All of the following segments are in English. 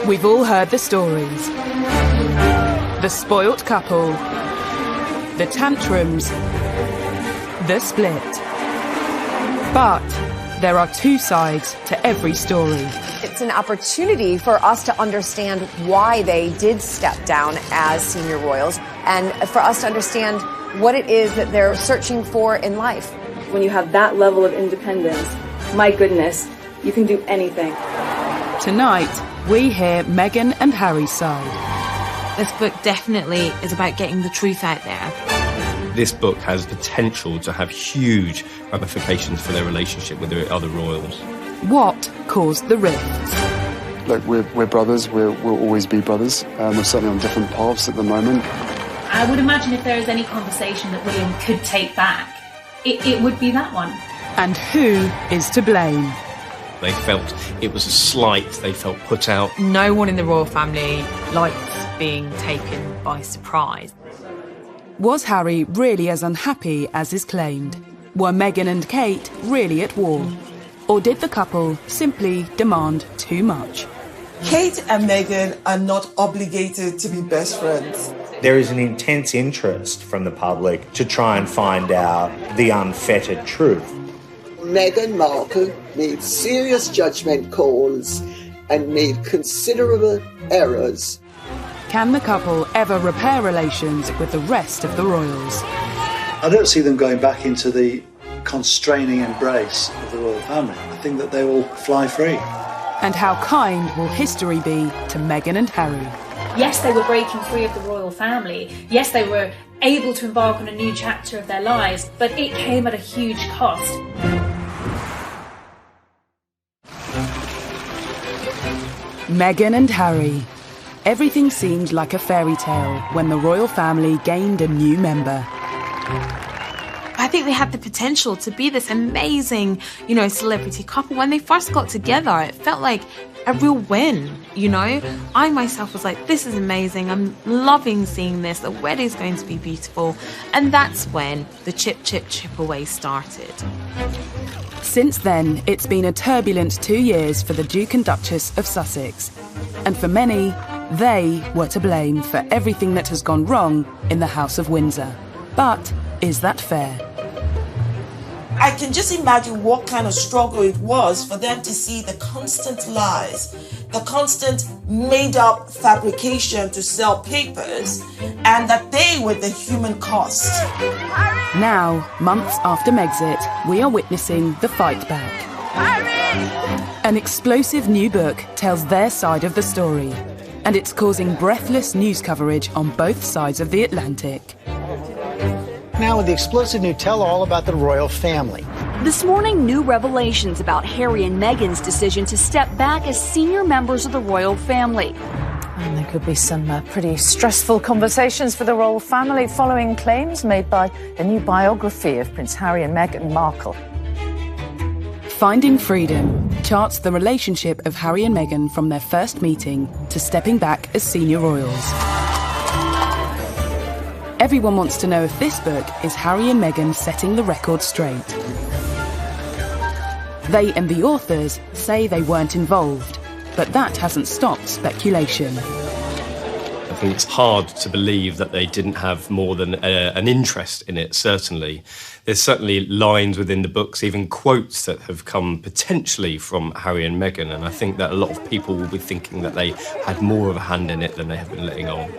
We've all heard the stories. The spoilt couple, the tantrums, the split. But there are two sides to every story. It's an opportunity for us to understand why they did step down as senior royals and for us to understand what it is that they're searching for in life. When you have that level of independence, my goodness, you can do anything. Tonight, we hear Meghan and Harry's side. This book definitely is about getting the truth out there. This book has potential to have huge ramifications for their relationship with the other royals. What caused the rifts? Look, we're brothers. We'll always be brothers. We're certainly on different paths at the moment. I would imagine if there is any conversation that William could take back, it would be that one. And who is to blame? They felt it was a slight, they felt put out. No one in the royal family likes being taken by surprise. Was Harry really as unhappy as is claimed? Were Meghan and Kate really at war? Or did the couple simply demand too much? Kate and Meghan are not obligated to be best friends. There is an intense interest from the public to try and find out the unfettered truth. Meghan Markle made serious judgment calls and made considerable errors. Can the couple ever repair relations with the rest of the royals? I don't see them going back into the constraining embrace of the royal family. I think that they will fly free. And how kind will history be to Meghan and Harry? Yes, they were breaking free of the royal family. Yes, they were able to embark on a new chapter of their lives, but it came at a huge cost. Meghan and Harry. Everything seemed like a fairy tale when the royal family gained a new member. I think they had the potential to be this amazing, celebrity couple. When they first got together, it felt like a real win, I myself was like, this is amazing. I'm loving seeing this. The wedding's going to be beautiful. And that's when the chip away started. Since then, it's been a turbulent 2 years for the Duke and Duchess of Sussex. And for many, they were to blame for everything that has gone wrong in the House of Windsor. But is that fair? I can just imagine what kind of struggle it was for them to see the constant lies, the constant made-up fabrication to sell papers, and that they were the human cost. Now, months after Megxit, we are witnessing the fight back. An explosive new book tells their side of the story, and it's causing breathless news coverage on both sides of the Atlantic. Now with the explosive new tell-all about the royal family. This morning, new revelations about Harry and Meghan's decision to step back as senior members of the royal family. And there could be some pretty stressful conversations for the royal family following claims made by a new biography of Prince Harry and Meghan Markle. Finding Freedom charts the relationship of Harry and Meghan from their first meeting to stepping back as senior royals. Everyone wants to know if this book is Harry and Meghan setting the record straight. They and the authors say they weren't involved, but that hasn't stopped speculation. I think it's hard to believe that they didn't have more than an interest in it, certainly. There's certainly lines within the books, even quotes that have come potentially from Harry and Meghan, and I think that a lot of people will be thinking that they had more of a hand in it than they have been letting on.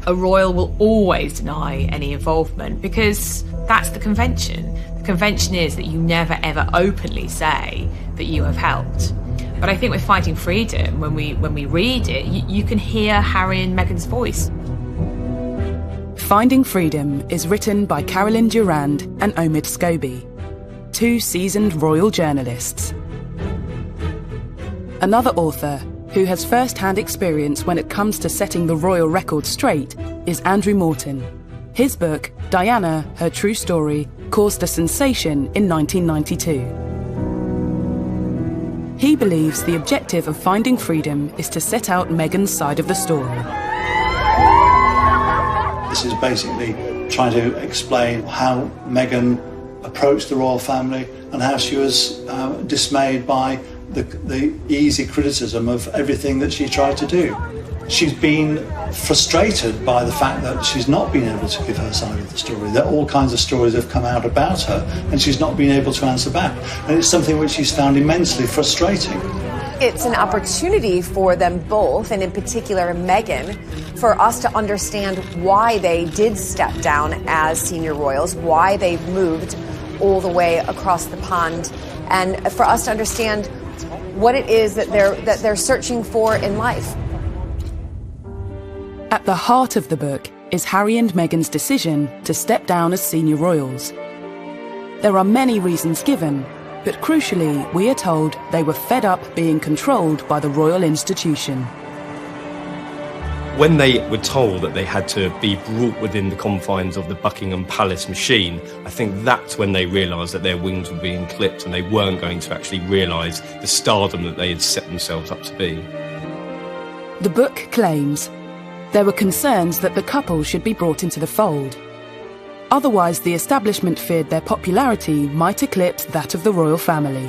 A royal will always deny any involvement because that's the convention. The convention is that you never ever openly say that you have helped. But I think with Fighting Freedom, when we read it, you can hear Harry and Meghan's voice. Finding Freedom is written by Carolyn Durand and Omid Scobie, two seasoned royal journalists. Another author who has first-hand experience when it comes to setting the royal record straight is Andrew Morton. His book, Diana, Her True Story, caused a sensation in 1992. He believes the objective of Finding Freedom is to set out Meghan's side of the story. This is basically trying to explain how Meghan approached the royal family and how she was dismayed by the easy criticism of everything that she tried to do. She's been frustrated by the fact that she's not been able to give her side of the story, that all kinds of stories have come out about her and she's not been able to answer back. And it's something which she's found immensely frustrating. It's an opportunity for them both, and in particular Meghan, for us to understand why they did step down as senior royals, why they've moved all the way across the pond, and for us to understand what it is that they're searching for in life. At the heart of the book is Harry and Meghan's decision to step down as senior royals. There are many reasons given, but crucially, we are told they were fed up being controlled by the royal institution. When they were told that they had to be brought within the confines of the Buckingham Palace machine, I think that's when they realised that their wings were being clipped and they weren't going to actually realise the stardom that they had set themselves up to be. The book claims there were concerns that the couple should be brought into the fold. Otherwise, the establishment feared their popularity might eclipse that of the royal family.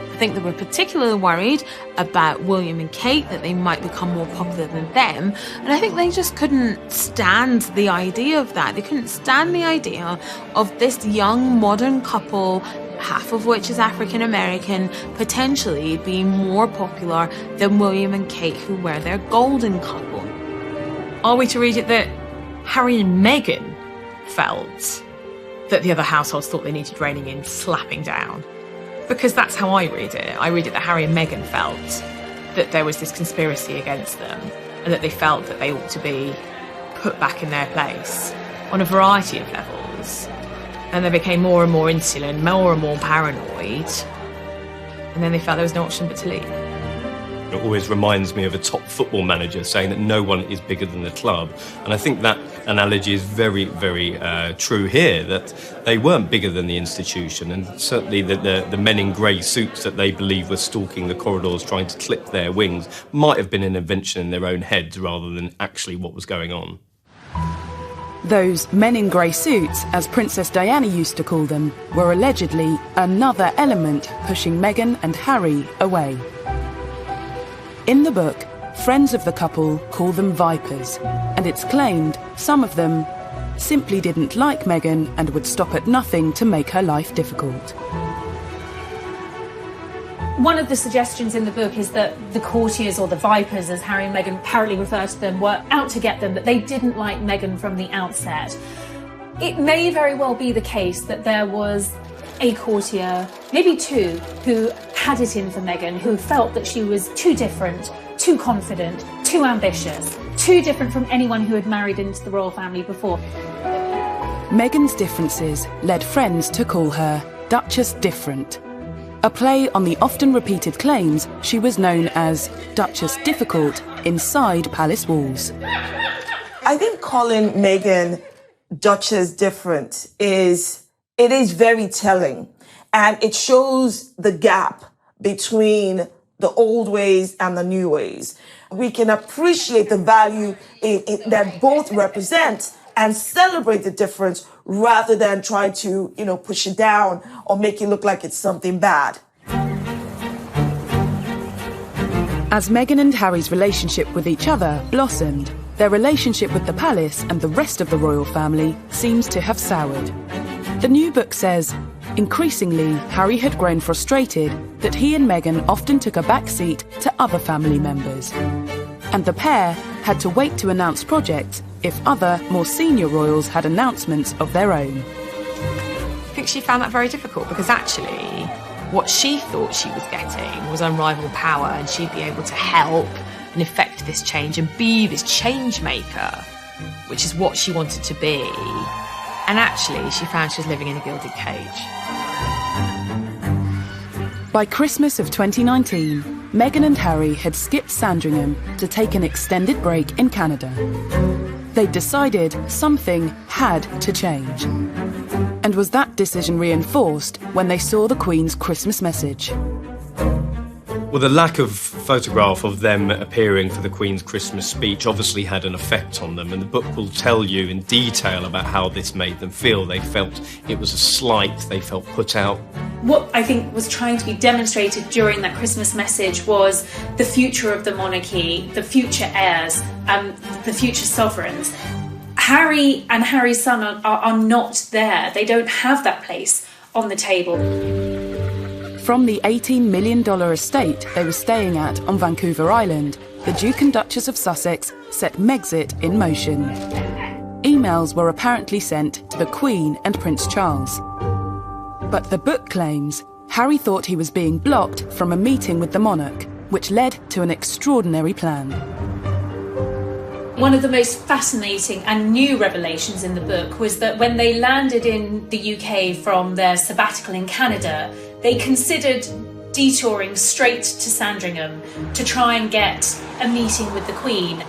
I think they were particularly worried about William and Kate, that they might become more popular than them. And I think they just couldn't stand the idea of that. They couldn't stand the idea of this young modern couple, half of which is African American, potentially being more popular than William and Kate, who were their golden couple. Are we to read it that Harry and Meghan felt that the other households thought they needed reining in, slapping down? Because that's how I read it. I read it that Harry and Meghan felt that there was this conspiracy against them and that they felt that they ought to be put back in their place on a variety of levels. And they became more and more insular, more and more paranoid. And then they felt there was no option but to leave. It always reminds me of a top football manager saying that no one is bigger than the club. And I think that analogy is very, very true here, that they weren't bigger than the institution. And certainly the men in grey suits that they believe were stalking the corridors trying to clip their wings might have been an invention in their own heads rather than actually what was going on. Those men in grey suits, as Princess Diana used to call them, were allegedly another element pushing Meghan and Harry away. In the book, friends of the couple call them vipers, and it's claimed some of them simply didn't like Meghan and would stop at nothing to make her life difficult. One of the suggestions in the book is that the courtiers, or the vipers as Harry and Meghan apparently refer to them, were out to get them, that they didn't like Meghan from the outset. It may very well be the case that there was a courtier, maybe two, who had it in for Meghan, who felt that she was too different, too confident, too ambitious, too different from anyone who had married into the royal family before. Meghan's differences led friends to call her Duchess Different, a play on the often repeated claims she was known as Duchess Difficult inside palace walls. I think calling Meghan Duchess Different is very telling, and it shows the gap between the old ways and the new ways. We can appreciate the value that both represent and celebrate the difference rather than try to, push it down or make it look like it's something bad. As Meghan and Harry's relationship with each other blossomed, their relationship with the palace and the rest of the royal family seems to have soured. The new book says, increasingly, Harry had grown frustrated that he and Meghan often took a backseat to other family members. And the pair had to wait to announce projects if other, more senior royals had announcements of their own. I think she found that very difficult because actually what she thought she was getting was unrivaled power, and she'd be able to help and effect this change and be this change maker, which is what she wanted to be. And actually, she found she was living in a gilded cage. By Christmas of 2019, Meghan and Harry had skipped Sandringham to take an extended break in Canada. They'd decided something had to change. And was that decision reinforced when they saw the Queen's Christmas message? Well, the lack of photograph of them appearing for the Queen's Christmas speech obviously had an effect on them, and the book will tell you in detail about how this made them feel. They felt it was a slight, they felt put out, What I think was trying to be demonstrated during that Christmas message was the future of the monarchy, the future heirs, the future sovereigns. Harry and Harry's son are not there. They don't have that place on the table. From the $18 million estate they were staying at on Vancouver Island, the Duke and Duchess of Sussex set Megxit in motion. Emails were apparently sent to the Queen and Prince Charles. But the book claims Harry thought he was being blocked from a meeting with the monarch, which led to an extraordinary plan. One of the most fascinating and new revelations in the book was that when they landed in the UK from their sabbatical in Canada, they considered detouring straight to Sandringham to try and get a meeting with the Queen.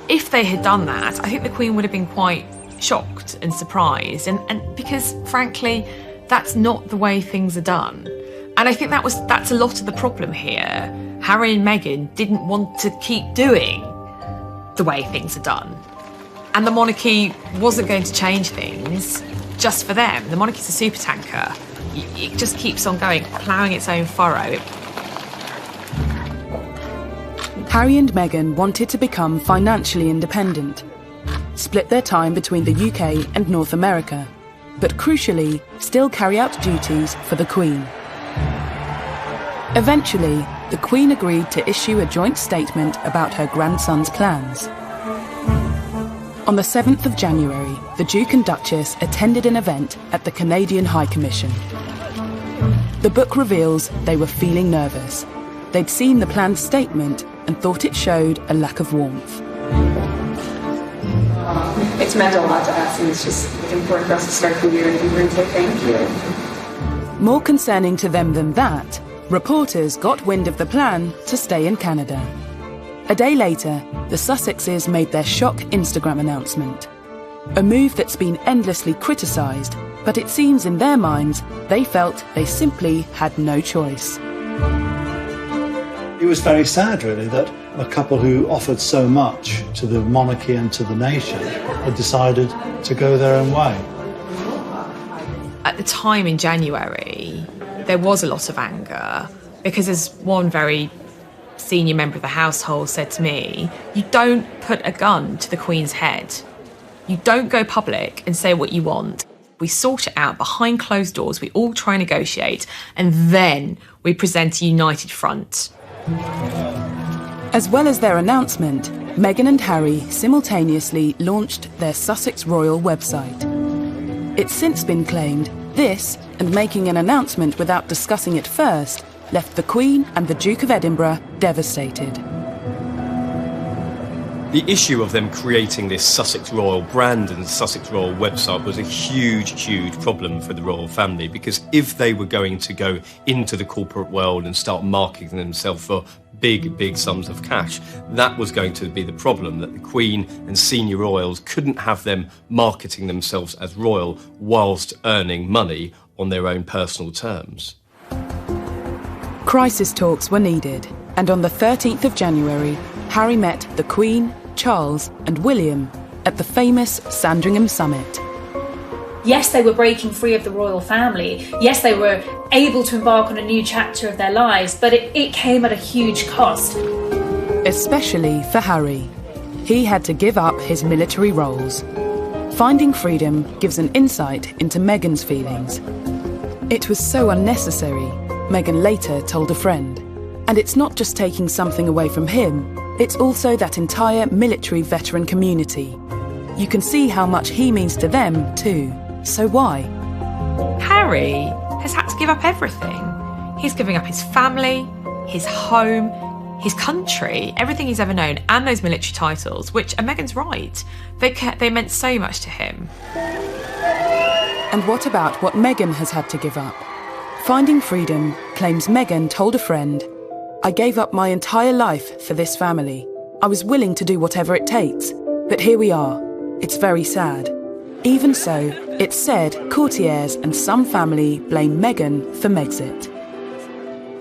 If they had done that, I think the Queen would have been quite shocked and surprised, and because, frankly, that's not the way things are done. And I think that's a lot of the problem here. Harry and Meghan didn't want to keep doing the way things are done. And the monarchy wasn't going to change things just for them. The monarchy's a supertanker. It just keeps on going, ploughing its own furrow. Harry and Meghan wanted to become financially independent, split their time between the UK and North America, but crucially, still carry out duties for the Queen. Eventually, the Queen agreed to issue a joint statement about her grandson's plans. On the 7th of January, the Duke and Duchess attended an event at the Canadian High Commission. The book reveals they were feeling nervous. They'd seen the planned statement and thought it showed a lack of warmth. It's meant a lot to us, and it's just important for us to start the year and say thank you. More concerning to them than that, reporters got wind of the plan to stay in Canada. A day later, the Sussexes made their shock Instagram announcement. A move that's been endlessly criticised, but it seems in their minds they felt they simply had no choice. It was very sad, really, that a couple who offered so much to the monarchy and to the nation had decided to go their own way. At the time in January, there was a lot of anger because, as one very senior member of the household said to me, you don't put a gun to the Queen's head. You don't go public and say what you want. We sort it out behind closed doors, we all try and negotiate, and then we present a united front. As well as their announcement, Meghan and Harry simultaneously launched their Sussex Royal website. It's since been claimed this, and making an announcement without discussing it first, left the Queen and the Duke of Edinburgh devastated. The issue of them creating this Sussex Royal brand and Sussex Royal website was a huge, huge problem for the royal family, because if they were going to go into the corporate world and start marketing themselves for big, big sums of cash, that was going to be the problem, that the Queen and senior royals couldn't have them marketing themselves as royal whilst earning money on their own personal terms. Crisis talks were needed, and on the 13th of January, Harry met the Queen, Charles and William at the famous Sandringham Summit. Yes, they were breaking free of the royal family. Yes, they were able to embark on a new chapter of their lives, but it came at a huge cost. Especially for Harry. He had to give up his military roles. Finding freedom gives an insight into Meghan's feelings. It was so unnecessary, Meghan later told a friend. And it's not just taking something away from him, it's also that entire military veteran community. You can see how much he means to them too. So why? Harry has had to give up everything. He's giving up his family, his home, his country, everything he's ever known, and those military titles, which, and Meghan's right, they meant so much to him. And what about what Meghan has had to give up? Finding freedom claims Meghan told a friend, "I gave up my entire life for this family. I was willing to do whatever it takes. But here we are. It's very sad." Even so, it's said courtiers and some family blame Meghan for Megxit.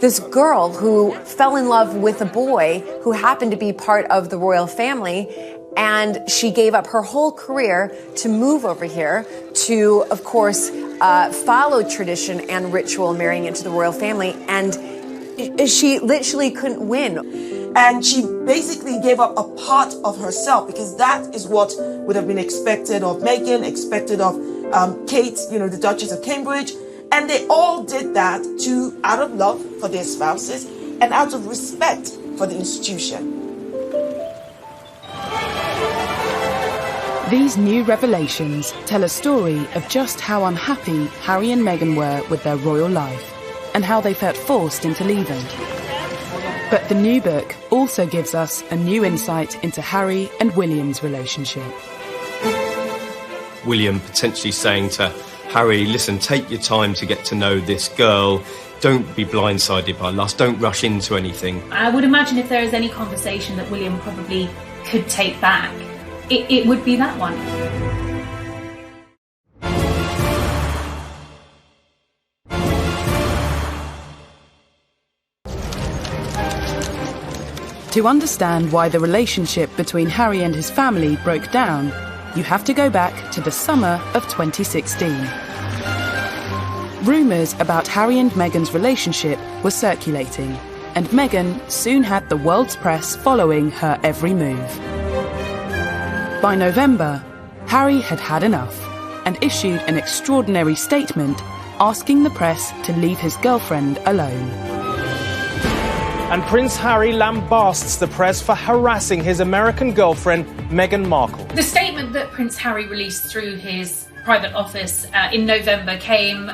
This girl who fell in love with a boy who happened to be part of the royal family, and she gave up her whole career to move over here to, of course, followed tradition and ritual marrying into the royal family, and she literally couldn't win. And she basically gave up a part of herself, because that is what would have been expected of Meghan, expected of Kate, the Duchess of Cambridge. And they all did that out of love for their spouses and out of respect for the institution. These new revelations tell a story of just how unhappy Harry and Meghan were with their royal life and how they felt forced into leaving. But the new book also gives us a new insight into Harry and William's relationship. William potentially saying to Harry, listen, take your time to get to know this girl. Don't be blindsided by lust. Don't rush into anything. I would imagine if there is any conversation that William probably could take back, it would be that one. To understand why the relationship between Harry and his family broke down, you have to go back to the summer of 2016. Rumours about Harry and Meghan's relationship were circulating, and Meghan soon had the world's press following her every move. By November, Harry had had enough and issued an extraordinary statement asking the press to leave his girlfriend alone. And Prince Harry lambasts the press for harassing his American girlfriend, Meghan Markle. The statement that Prince Harry released through his private office in November came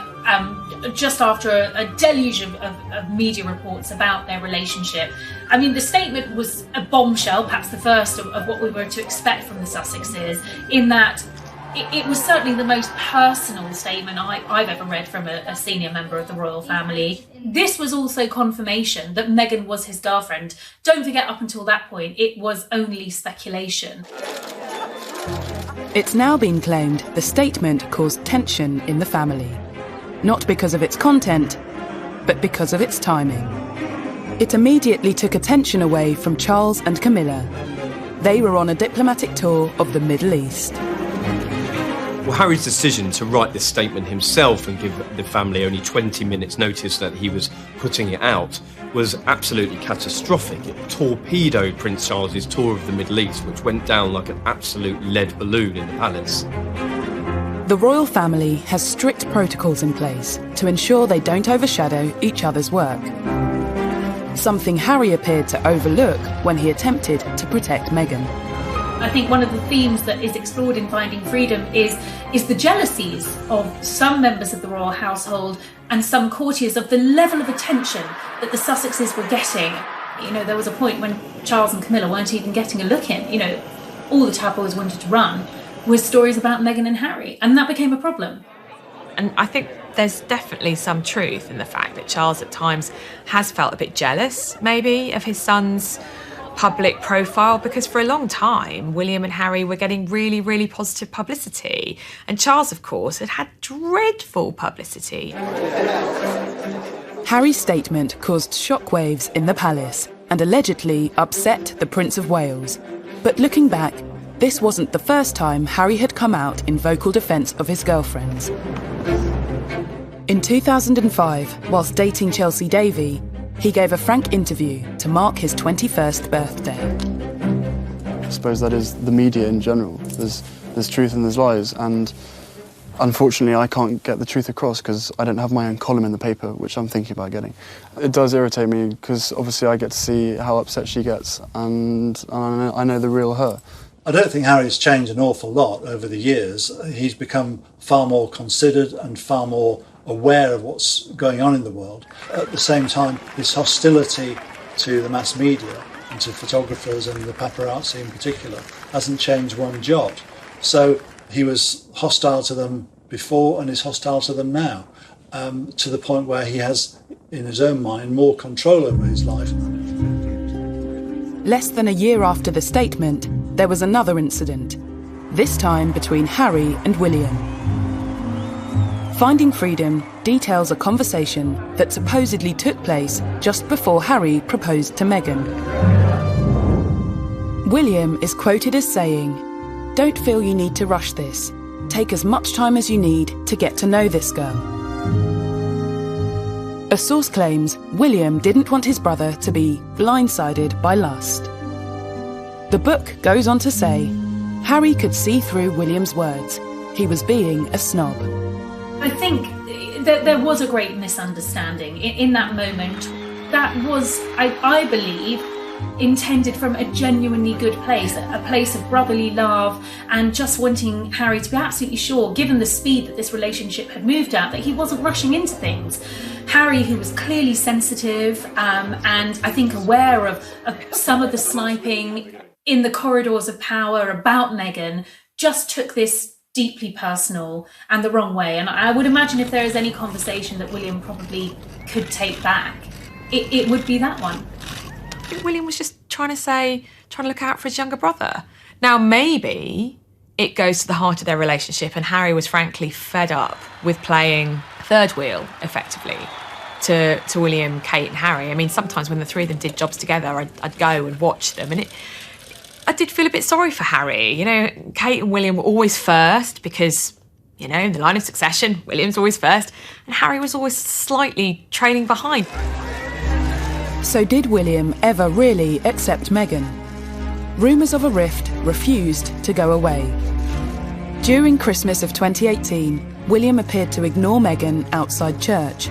just after a deluge of media reports about their relationship. I mean, the statement was a bombshell, perhaps the first of what we were to expect from the Sussexes, in that it was certainly the most personal statement I've ever read from a senior member of the royal family. This was also confirmation that Meghan was his girlfriend. Don't forget, up until that point, it was only speculation. It's now been claimed the statement caused tension in the family. Not because of its content, but because of its timing. It immediately took attention away from Charles and Camilla. They were on a diplomatic tour of the Middle East. Well, Harry's decision to write this statement himself and give the family only 20 minutes notice that he was putting it out was absolutely catastrophic. It torpedoed Prince Charles's tour of the Middle East, which went down like an absolute lead balloon in the palace. The royal family has strict protocols in place to ensure they don't overshadow each other's work. Something Harry appeared to overlook when he attempted to protect Meghan. I think one of the themes that is explored in Finding Freedom is the jealousies of some members of the royal household and some courtiers of the level of attention that the Sussexes were getting. There was a point when Charles and Camilla weren't even getting a look in. All the tabloids wanted to run was stories about Meghan and Harry, and that became a problem. And I think there's definitely some truth in the fact that Charles at times has felt a bit jealous, maybe, of his son's public profile, because for a long time William and Harry were getting really, really positive publicity, and Charles, of course, had dreadful publicity. Harry's statement caused shockwaves in the palace and allegedly upset the Prince of Wales. But looking back, this wasn't the first time Harry had come out in vocal defence of his girlfriends. In 2005, whilst dating Chelsea Davy, he gave a frank interview to mark his 21st birthday. I suppose that is the media in general. There's truth and there's lies, and unfortunately I can't get the truth across because I don't have my own column in the paper, which I'm thinking about getting. It does irritate me because obviously I get to see how upset she gets, and I know the real her. I don't think Harry's changed an awful lot over the years. He's become far more considered and far more aware of what's going on in the world. At the same time, his hostility to the mass media and to photographers and the paparazzi in particular hasn't changed one jot. So he was hostile to them before and is hostile to them now, to the point where he has, in his own mind, more control over his life. Less than a year after the statement, there was another incident, this time between Harry and William. Finding Freedom details a conversation that supposedly took place just before Harry proposed to Meghan. William is quoted as saying, "Don't feel you need to rush this. take as much time as you need to get to know this girl. A source claims William didn't want his brother to be blindsided by lust. The book goes on to say, Harry could see through William's words. He was being a snob. I think that there was a great misunderstanding in that moment. That was, I believe, intended from a genuinely good place, a place of brotherly love, and just wanting Harry to be absolutely sure, given the speed that this relationship had moved at, that he wasn't rushing into things. Harry, who was clearly sensitive and I think aware of some of the sniping in the corridors of power about Meghan, just took this deeply personal and the wrong way. And I would imagine if there is any conversation that William probably could take back, it would be that one. I think William was just trying to look out for his younger brother. Now, maybe it goes to the heart of their relationship, and Harry was frankly fed up with playing third wheel, effectively, to William, Kate and Harry. I mean, sometimes when the three of them did jobs together, I'd go and watch them, and I did feel a bit sorry for Harry. You know, Kate and William were always first because, you know, in the line of succession, William's always first, and Harry was always slightly trailing behind. So did William ever really accept Meghan? Rumours of a rift refused to go away. During Christmas of 2018, William appeared to ignore Meghan outside church.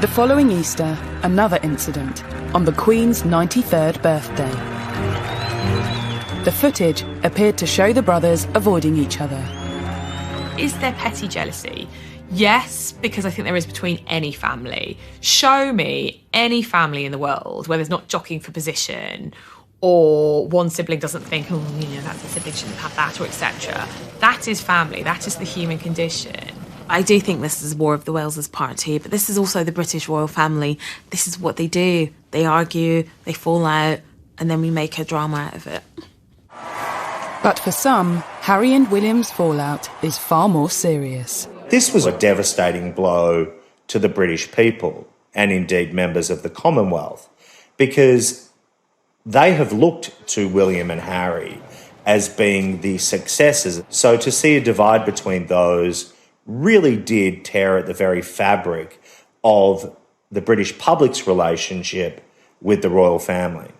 The following Easter, another incident, on the Queen's 93rd birthday. The footage appeared to show the brothers avoiding each other. Is there petty jealousy? Yes, because I think there is between any family. Show me any family in the world where there's not jockeying for position, or one sibling doesn't think, oh, you know, that sibling shouldn't have that, or etc. That is family. That is the human condition. I do think this is War of the Waleses Part 2, but this is also the British royal family. This is what they do. They argue, they fall out, and then we make a drama out of it. But for some, Harry and William's fallout is far more serious. This was a devastating blow to the British people, and indeed members of the Commonwealth, because they have looked to William and Harry as being the successors. So to see a divide between those really did tear at the very fabric of the British public's relationship with the royal family.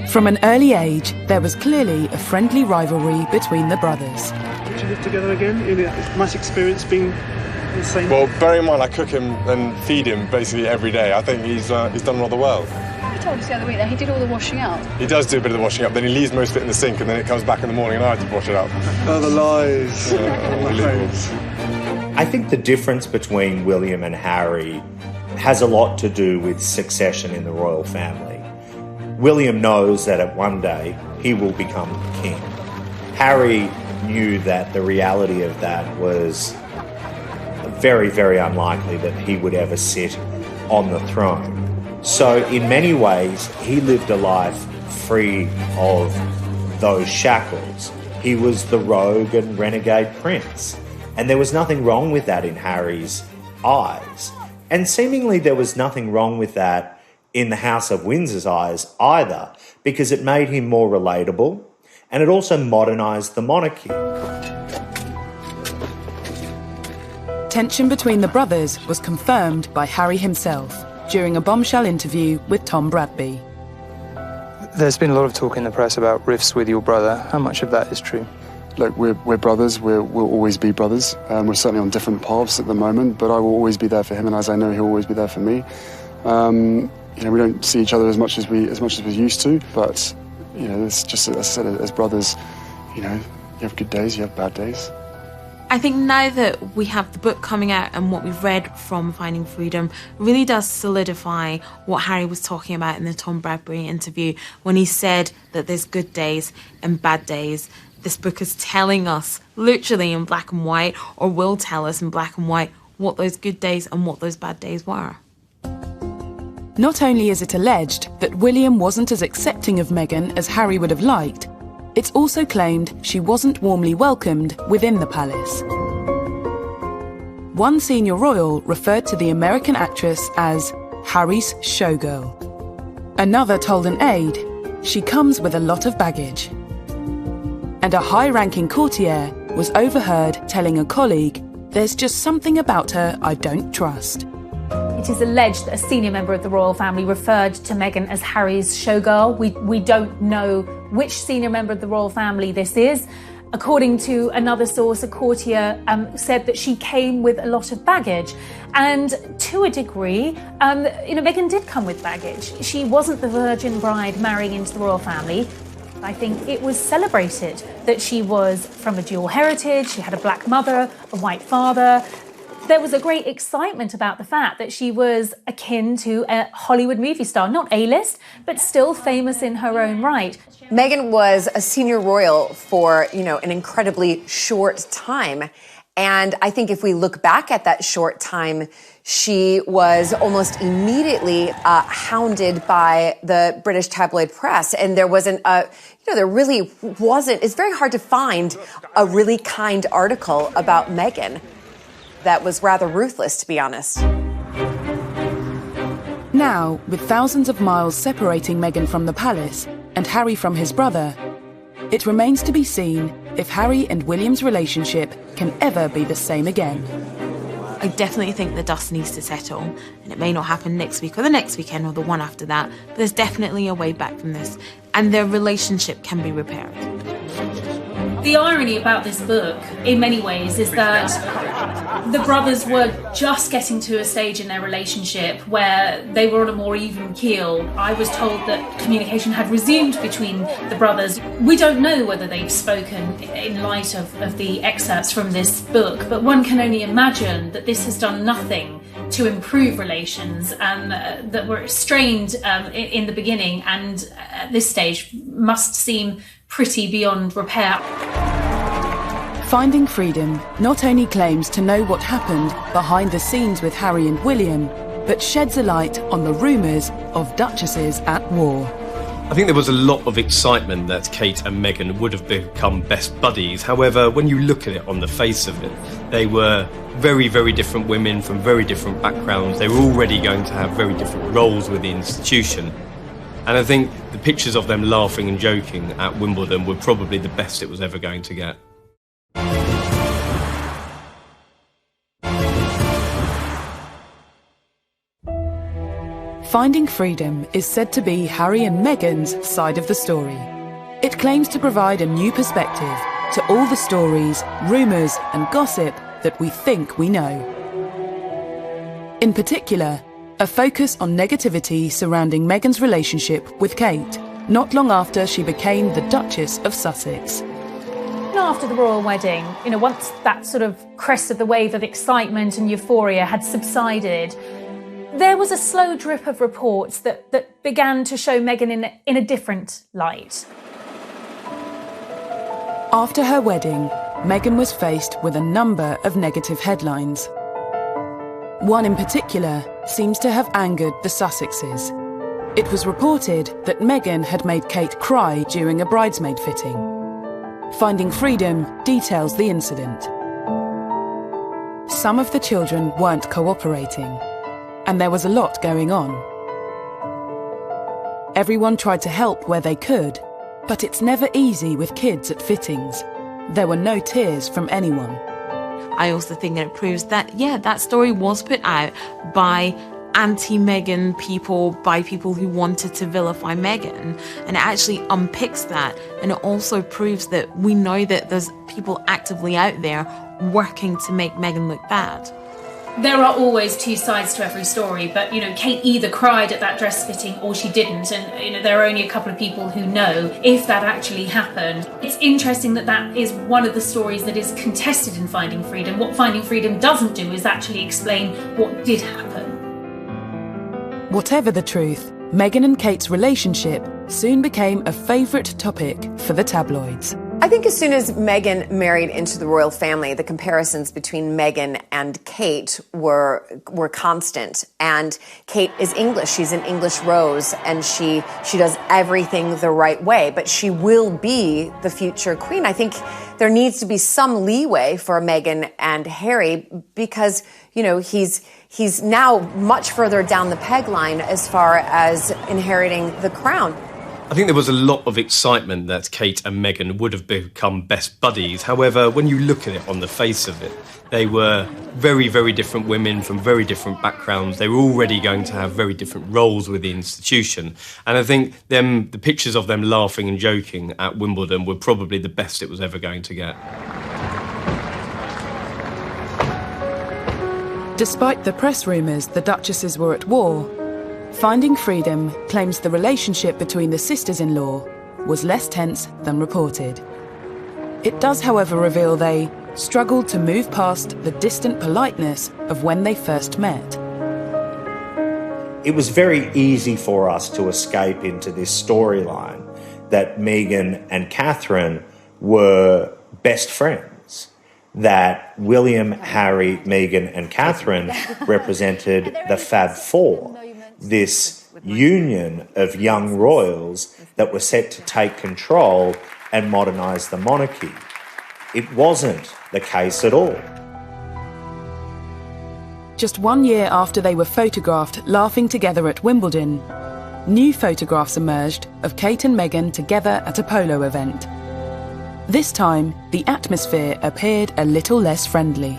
From an early age, there was clearly a friendly rivalry between the brothers. Would you live together again? In a nice experience being the same? Well, bear in mind I cook him and feed him basically every day. I think he's done rather well. You told us the other week that he did all the washing out. He does do a bit of the washing up, then he leaves most of it in the sink, and then it comes back in the morning and I have to wash it up. Oh, the lies. I think the difference between William and Harry has a lot to do with succession in the royal family. William knows that at one day he will become king. Harry knew that the reality of that was very, very unlikely that he would ever sit on the throne. So in many ways, he lived a life free of those shackles. He was the rogue and renegade prince. And there was nothing wrong with that in Harry's eyes. And seemingly there was nothing wrong with that in the House of Windsor's eyes either, because it made him more relatable and it also modernised the monarchy. Tension between the brothers was confirmed by Harry himself during a bombshell interview with Tom Bradby. There's been a lot of talk in the press about rifts with your brother. How much of that is true? Look, we're brothers. We'll always be brothers. We're certainly on different paths at the moment, but I will always be there for him, and as I know, he'll always be there for me. You know, we don't see each other as much as we used to, but you know, it's just, as I said, as brothers, you know, you have good days, you have bad days. I think now that we have the book coming out and what we've read from Finding Freedom really does solidify what Harry was talking about in the Tom Bradby interview when he said that there's good days and bad days. This book is telling us, literally in black and white, or will tell us in black and white, what those good days and what those bad days were. Not only is it alleged that William wasn't as accepting of Meghan as Harry would have liked, it's also claimed she wasn't warmly welcomed within the palace. One senior royal referred to the American actress as Harry's showgirl. Another told an aide she comes with a lot of baggage. and a high-ranking courtier was overheard telling a colleague, "There's just something about her I don't trust." It is alleged that a senior member of the royal family referred to Meghan as Harry's showgirl. We don't know which senior member of the royal family this is. According to another source, a courtier said that she came with a lot of baggage. And to a degree, Meghan did come with baggage. She wasn't the virgin bride marrying into the royal family. I think it was celebrated that she was from a dual heritage. She had a black mother, a white father. There was a great excitement about the fact that she was akin to a Hollywood movie star, not A-list, but still famous in her own right. Meghan was a senior royal for, an incredibly short time. And I think if we look back at that short time, she was almost immediately hounded by the British tabloid press. And there wasn't there really wasn't. It's very hard to find a really kind article about Meghan that was rather ruthless, to be honest. Now, with thousands of miles separating Meghan from the palace and Harry from his brother, it remains to be seen if Harry and William's relationship can ever be the same again. I definitely think the dust needs to settle, and it may not happen next week or the next weekend or the one after that, but there's definitely a way back from this, and their relationship can be repaired. The irony about this book, in many ways, is that the brothers were just getting to a stage in their relationship where they were on a more even keel. I was told that communication had resumed between the brothers. We don't know whether they've spoken in light of the excerpts from this book, but one can only imagine that this has done nothing to improve relations that were strained in the beginning, and at this stage must seem pretty beyond repair. Finding Freedom not only claims to know what happened behind the scenes with Harry and William, but sheds a light on the rumours of duchesses at war. I think there was a lot of excitement that Kate and Meghan would have become best buddies. However, when you look at it on the face of it, they were very, very different women from very different backgrounds. They were already going to have very different roles with the institution. And I think the pictures of them laughing and joking at Wimbledon were probably the best it was ever going to get. Finding Freedom is said to be Harry and Meghan's side of the story. It claims to provide a new perspective to all the stories, rumours and gossip that we think we know. In particular, a focus on negativity surrounding Meghan's relationship with Kate, not long after she became the Duchess of Sussex. After the royal wedding, once that sort of crest of the wave of excitement and euphoria had subsided, there was a slow drip of reports that began to show Meghan in a different light. After her wedding, Meghan was faced with a number of negative headlines. One in particular seems to have angered the Sussexes. It was reported that Meghan had made Kate cry during a bridesmaid fitting. Finding Freedom details the incident. Some of the children weren't cooperating, and there was a lot going on. Everyone tried to help where they could, but it's never easy with kids at fittings. There were no tears from anyone. I also think that it proves that, that story was put out by anti-Meghan people, by people who wanted to vilify Meghan, and it actually unpicks that, and it also proves that we know that there's people actively out there working to make Meghan look bad. There are always two sides to every story, but Kate either cried at that dress fitting or she didn't, and there are only a couple of people who know if that actually happened. It's interesting that is one of the stories that is contested in Finding Freedom. What Finding Freedom doesn't do is actually explain what did happen. Whatever the truth, Meghan and Kate's relationship soon became a favourite topic for the tabloids. I think as soon as Meghan married into the royal family, the comparisons between Meghan and Kate were constant. And Kate is English. She's an English rose, and she does everything the right way. But she will be the future queen. I think there needs to be some leeway for Meghan and Harry because, he's now much further down the peg line as far as inheriting the crown. I think there was a lot of excitement that Kate and Meghan would have become best buddies. However, when you look at it on the face of it, they were very, very different women from very different backgrounds. They were already going to have very different roles with the institution. And I think the pictures of them laughing and joking at Wimbledon were probably the best it was ever going to get. Despite the press rumours the Duchesses were at war, Finding Freedom claims the relationship between the sisters-in-law was less tense than reported. It does, however, reveal they struggled to move past the distant politeness of when they first met. It was very easy for us to escape into this storyline that Meghan and Catherine were best friends, that William, Harry, Meghan and Catherine represented the Fab Four, this union of young royals that were set to take control and modernise the monarchy. It wasn't the case at all. Just 1 year after they were photographed laughing together at Wimbledon, new photographs emerged of Kate and Meghan together at a polo event. This time, the atmosphere appeared a little less friendly.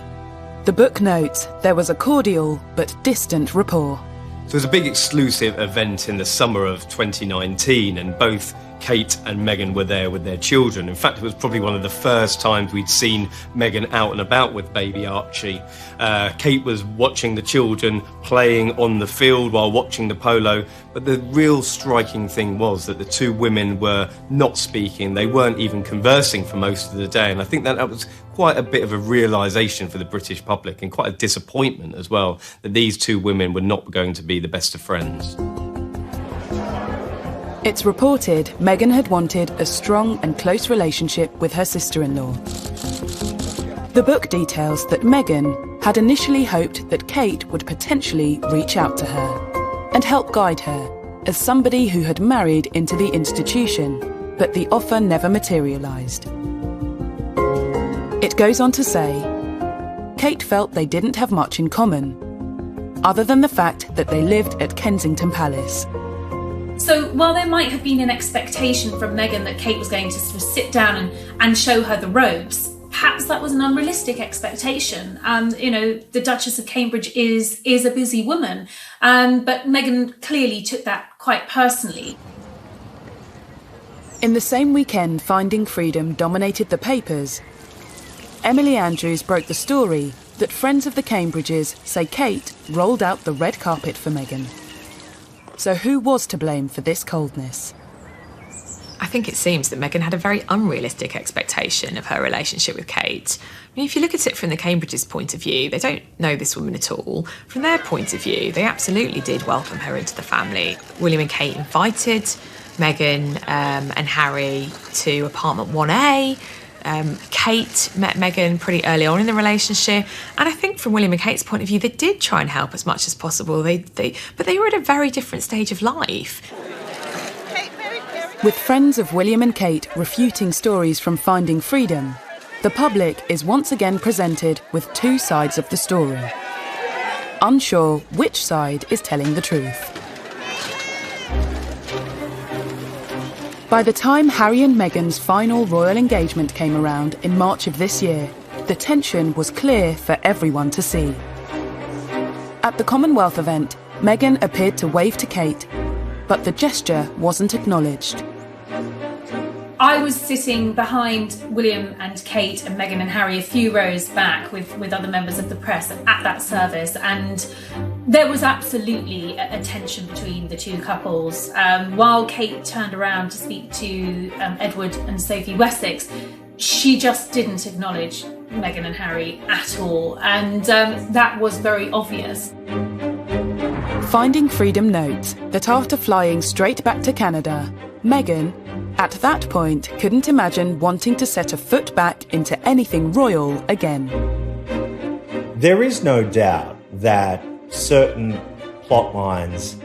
The book notes there was a cordial but distant rapport. So it was a big exclusive event in the summer of 2019, and both Kate and Meghan were there with their children. In fact, it was probably one of the first times we'd seen Meghan out and about with baby Archie. Kate was watching the children playing on the field while watching the polo, but the real striking thing was that the two women were not speaking. They weren't even conversing for most of the day, and I think that was quite a bit of a realisation for the British public, and quite a disappointment as well, that these two women were not going to be the best of friends. It's reported Meghan had wanted a strong and close relationship with her sister-in-law. The book details that Meghan had initially hoped that Kate would potentially reach out to her and help guide her as somebody who had married into the institution, but the offer never materialised. It goes on to say, Kate felt they didn't have much in common, other than the fact that they lived at Kensington Palace. So while there might have been an expectation from Meghan that Kate was going to sort of sit down and show her the ropes, perhaps that was an unrealistic expectation. The Duchess of Cambridge is a busy woman, but Meghan clearly took that quite personally. In the same weekend Finding Freedom dominated the papers, Emily Andrews broke the story that friends of the Cambridges say Kate rolled out the red carpet for Meghan. So who was to blame for this coldness? I think it seems that Meghan had a very unrealistic expectation of her relationship with Kate. I mean, if you look at it from the Cambridges' point of view, they don't know this woman at all. From their point of view, they absolutely did welcome her into the family. William and Kate invited Meghan and Harry to apartment 1A. Kate met Meghan pretty early on in the relationship, and I think from William and Kate's point of view, they did try and help as much as possible. But they were at a very different stage of life. With friends of William and Kate refuting stories from Finding Freedom, the public is once again presented with two sides of the story, unsure which side is telling the truth. By the time Harry and Meghan's final royal engagement came around in March of this year, the tension was clear for everyone to see. At the Commonwealth event, Meghan appeared to wave to Kate, but the gesture wasn't acknowledged. I was sitting behind William and Kate and Meghan and Harry a few rows back with other members of the press at that service, and there was absolutely a tension between the two couples. While Kate turned around to speak to Edward and Sophie Wessex, she just didn't acknowledge Meghan and Harry at all, and that was very obvious. Finding Freedom notes that after flying straight back to Canada, Meghan, at that point, couldn't imagine wanting to set a foot back into anything royal again. There is no doubt that certain plot lines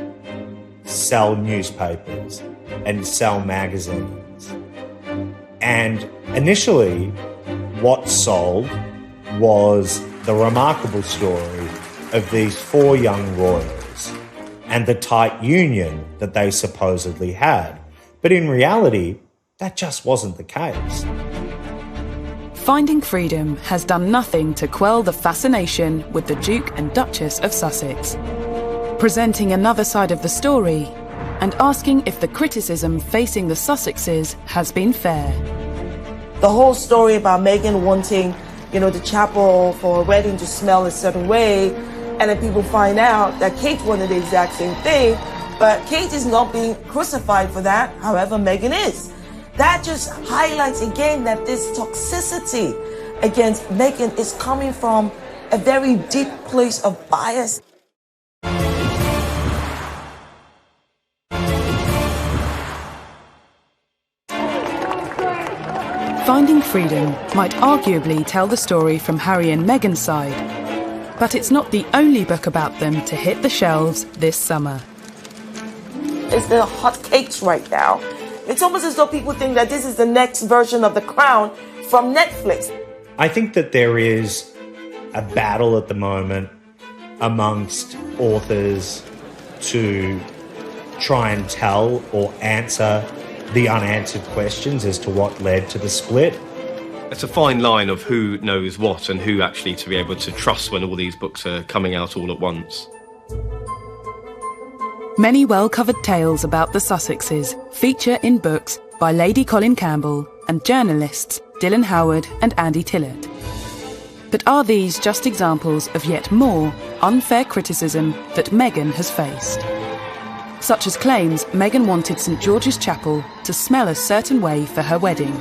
sell newspapers and sell magazines. And initially, what sold was the remarkable story of these four young royals and the tight union that they supposedly had. But in reality, that just wasn't the case. Finding Freedom has done nothing to quell the fascination with the Duke and Duchess of Sussex, presenting another side of the story and asking if the criticism facing the Sussexes has been fair. The whole story about Meghan wanting, the chapel for a wedding to smell a certain way, and then people find out that Kate wanted the exact same thing, but Kate is not being crucified for that, however, Meghan is. That just highlights again that this toxicity against Meghan is coming from a very deep place of bias. Finding Freedom might arguably tell the story from Harry and Meghan's side, but it's not the only book about them to hit the shelves this summer. It's the hot cakes right now. It's almost as though people think that this is the next version of The Crown from Netflix. I think that there is a battle at the moment amongst authors to try and tell or answer the unanswered questions as to what led to the split. It's a fine line of who knows what and who actually to be able to trust when all these books are coming out all at once. Many well-covered tales about the Sussexes feature in books by Lady Colin Campbell and journalists Dylan Howard and Andy Tillett. But are these just examples of yet more unfair criticism that Meghan has faced? Such as claims Meghan wanted St George's Chapel to smell a certain way for her wedding.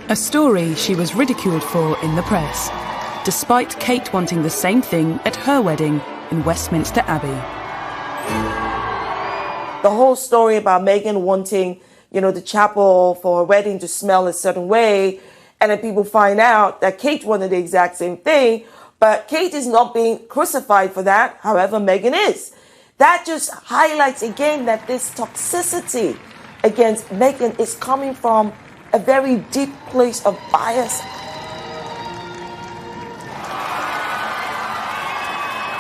A story she was ridiculed for in the press, despite Kate wanting the same thing at her wedding in Westminster Abbey. The whole story about Meghan wanting, the chapel for a wedding to smell a certain way, and then people find out that Kate wanted the exact same thing, but Kate is not being crucified for that, however, Meghan is. That just highlights again that this toxicity against Meghan is coming from a very deep place of bias.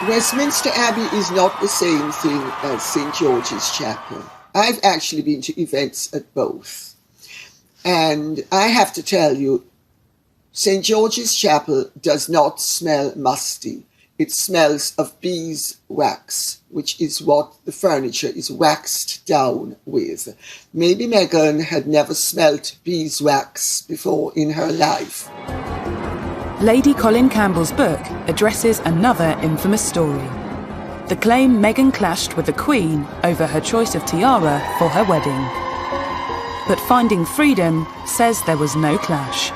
Westminster Abbey is not the same thing as St George's Chapel. I've actually been to events at both. And I have to tell you, St George's Chapel does not smell musty. It smells of beeswax, which is what the furniture is waxed down with. Maybe Meghan had never smelt beeswax before in her life. Lady Colin Campbell's book addresses another infamous story. The claim Meghan clashed with the Queen over her choice of tiara for her wedding. But Finding Freedom says there was no clash.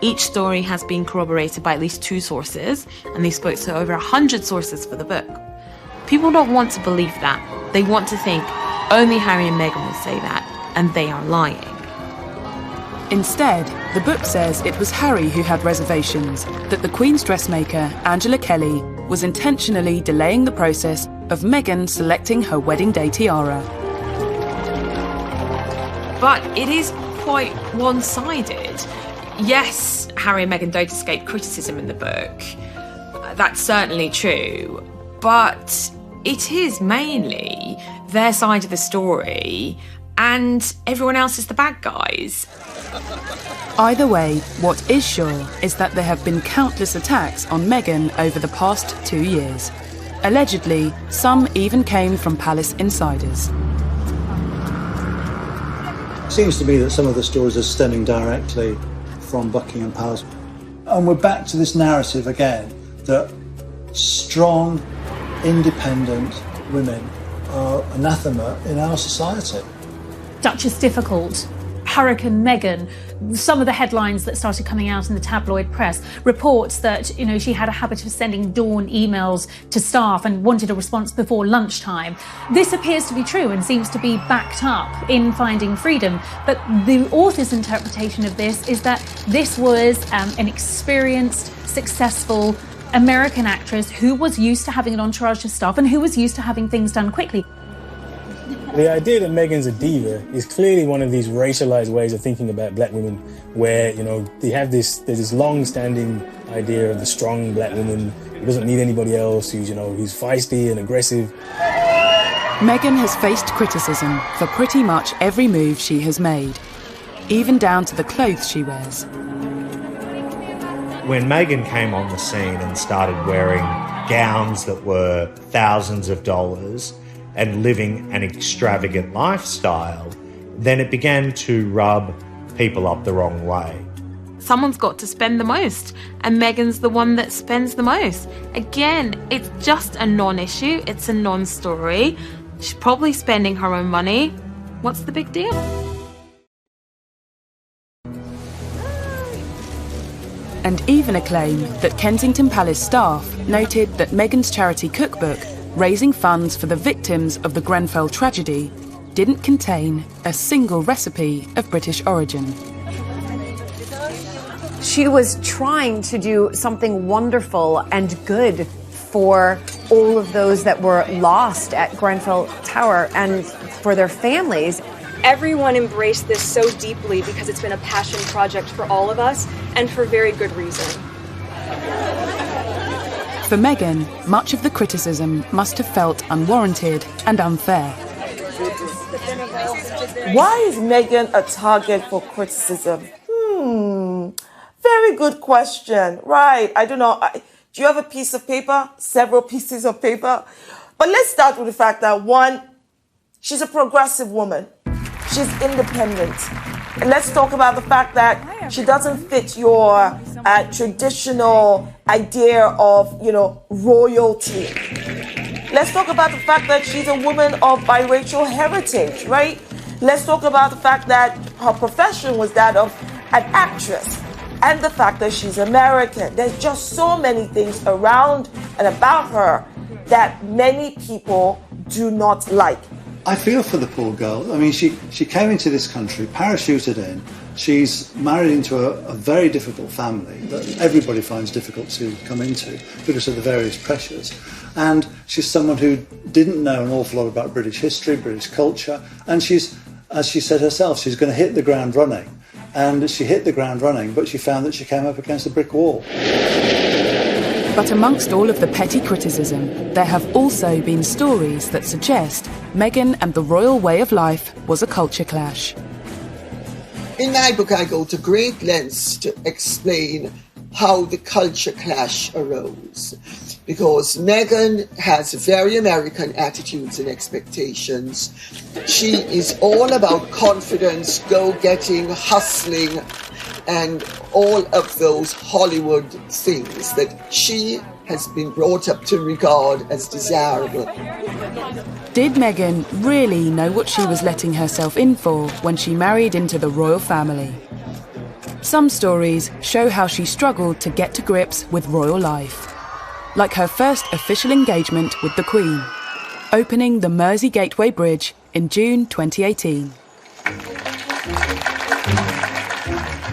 Each story has been corroborated by at least 2 sources, and they spoke to over 100 sources for the book. People don't want to believe that. They want to think only Harry and Meghan will say that, and they are lying. Instead, the book says it was Harry who had reservations, that the Queen's dressmaker, Angela Kelly, was intentionally delaying the process of Meghan selecting her wedding day tiara. But it is quite one-sided. Yes, Harry and Meghan don't escape criticism in the book. That's certainly true. But it is mainly their side of the story, and everyone else is the bad guys. Either way, what is sure is that there have been countless attacks on Meghan over the past 2 years. Allegedly, some even came from palace insiders. It seems to me that some of the stories are stemming directly from Buckingham Palace. And we're back to this narrative again, that strong, independent women are anathema in our society. Duchess difficult, Hurricane Meghan. Some of the headlines that started coming out in the tabloid press, reports that, she had a habit of sending dawn emails to staff and wanted a response before lunchtime. This appears to be true and seems to be backed up in Finding Freedom. But the author's interpretation of this is that this was an experienced, successful American actress who was used to having an entourage of staff and who was used to having things done quickly. The idea that Meghan's a diva is clearly one of these racialized ways of thinking about black women, where, there's this long-standing idea of the strong black woman who doesn't need anybody else, who's feisty and aggressive. Meghan has faced criticism for pretty much every move she has made, even down to the clothes she wears. When Meghan came on the scene and started wearing gowns that were thousands of dollars and living an extravagant lifestyle, then it began to rub people up the wrong way. Someone's got to spend the most, and Meghan's the one that spends the most. Again, it's just a non-issue, it's a non-story. She's probably spending her own money. What's the big deal? And even a claim that Kensington Palace staff noted that Meghan's charity cookbook, raising funds for the victims of the Grenfell tragedy, didn't contain a single recipe of British origin. She was trying to do something wonderful and good for all of those that were lost at Grenfell Tower and for their families. Everyone embraced this so deeply because it's been a passion project for all of us, and for very good reason. For Meghan, much of the criticism must have felt unwarranted and unfair. Why is Meghan a target for criticism? Very good question. Right, I don't know. Do you have a piece of paper? Several pieces of paper? But let's start with the fact that, one, she's a progressive woman. She's independent. And let's talk about the fact that she doesn't fit your traditional idea of, royalty. Let's talk about the fact that she's a woman of biracial heritage, right? Let's talk about the fact that her profession was that of an actress, and the fact that she's American. There's just so many things around and about her that many people do not like. I feel for the poor girl. I mean, she came into this country, parachuted in. She's married into a very difficult family that everybody finds difficult to come into because of the various pressures. And she's someone who didn't know an awful lot about British history, British culture. And she's, as she said herself, she's going to hit the ground running. And she hit the ground running, but she found that she came up against a brick wall. But amongst all of the petty criticism, there have also been stories that suggest Meghan and the royal way of life was a culture clash. In my book, I go to great lengths to explain how the culture clash arose. Because Meghan has very American attitudes and expectations. She is all about confidence, go-getting, hustling, and all of those Hollywood things that she has been brought up to regard as desirable. Did Meghan really know what she was letting herself in for when she married into the royal family? Some stories show how she struggled to get to grips with royal life, like her first official engagement with the Queen, opening the Mersey Gateway Bridge in June 2018.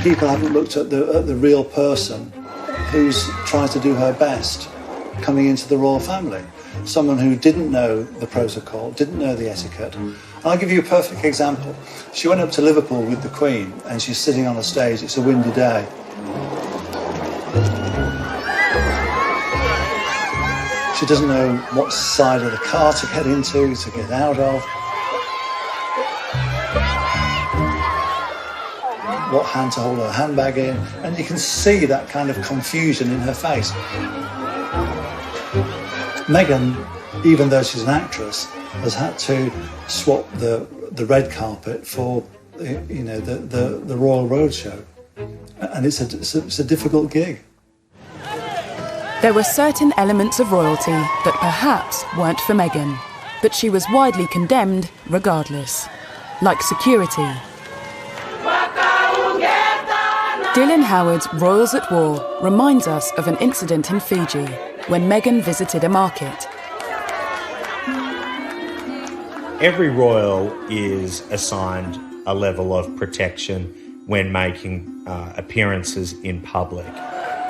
People haven't looked at the real person who's trying to do her best coming into the royal family. Someone who didn't know the protocol, didn't know the etiquette. And I'll give you a perfect example. She went up to Liverpool with the Queen and she's sitting on a stage. It's a windy day. She doesn't know what side of the car to get into, to get out of. What hand to hold her handbag in, and you can see that kind of confusion in her face. Meghan, even though she's an actress, has had to swap the red carpet for the Royal Roadshow, and it's a difficult gig. There were certain elements of royalty that perhaps weren't for Meghan, but she was widely condemned regardless, like security. Dylan Howard's Royals at War reminds us of an incident in Fiji when Meghan visited a market. Every royal is assigned a level of protection when making appearances in public.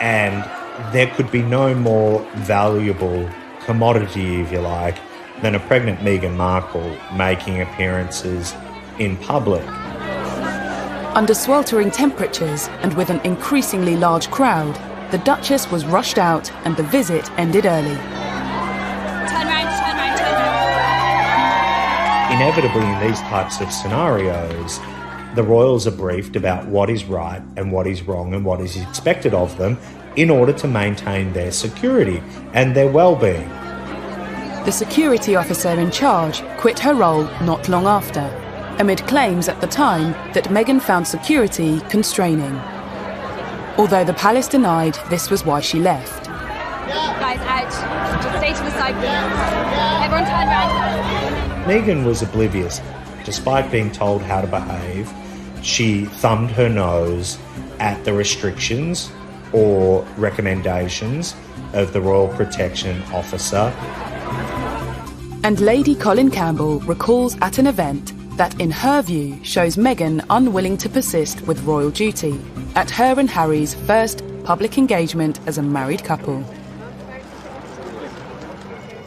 And there could be no more valuable commodity, if you like, than a pregnant Meghan Markle making appearances in public. Under sweltering temperatures and with an increasingly large crowd, the Duchess was rushed out and the visit ended early. Turn round, turn round, turn round. Inevitably, in these types of scenarios, the royals are briefed about what is right and what is wrong and what is expected of them in order to maintain their security and their well-being. The security officer in charge quit her role not long after, amid claims at the time that Meghan found security constraining. Although the palace denied this was why she left. Guys, out. Just stay to the side, please. Everyone turn around. Meghan was oblivious. Despite being told how to behave, she thumbed her nose at the restrictions or recommendations of the Royal Protection Officer. And Lady Colin Campbell recalls at an event that, in her view, shows Meghan unwilling to persist with royal duty at her and Harry's first public engagement as a married couple.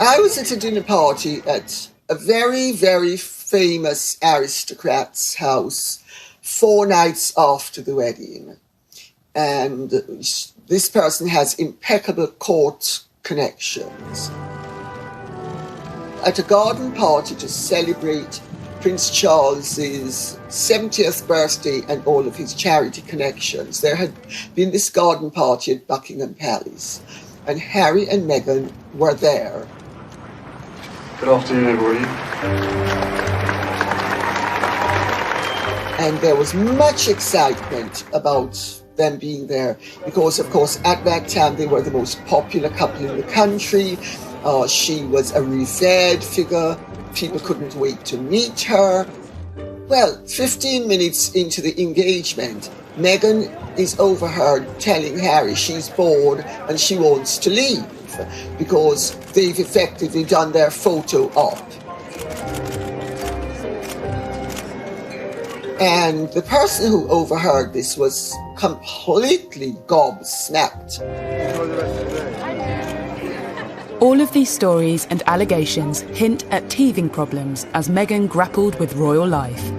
I was at a dinner party at a very, very famous aristocrat's house 4 nights after the wedding. And this person has impeccable court connections. At a garden party to celebrate Prince Charles's 70th birthday and all of his charity connections, there had been this garden party at Buckingham Palace, and Harry and Meghan were there. Good afternoon, everybody. And there was much excitement about them being there because, of course, at that time they were the most popular couple in the country. She was a revered figure. People couldn't wait to meet her. Well, 15 minutes into the engagement, Meghan is overheard telling Harry she's bored and she wants to leave because they've effectively done their photo op. And the person who overheard this was completely gobsmacked. All of these stories and allegations hint at teething problems as Meghan grappled with royal life.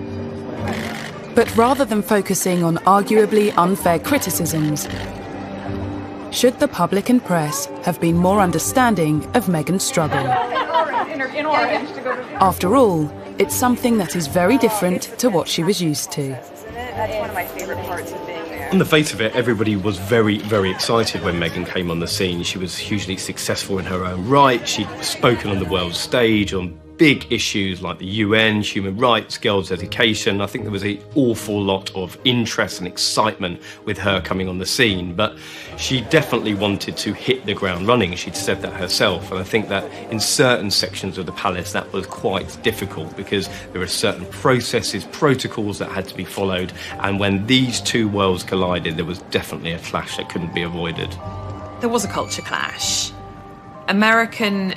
But rather than focusing on arguably unfair criticisms, should the public and press have been more understanding of Meghan's struggle? After all, it's something that is very different to what she was used to. That's one of my favorite parts of being there. On the face of it, everybody was very, very excited when Meghan came on the scene. She was hugely successful in her own right. She'd spoken on the world stage on big issues like the UN, human rights, girls' education. I think there was an awful lot of interest and excitement with her coming on the scene, but she definitely wanted to hit the ground running. She'd said that herself, and I think that in certain sections of the palace that was quite difficult because there were certain processes, protocols that had to be followed, and when these two worlds collided, there was definitely a clash that couldn't be avoided. There was a culture clash. American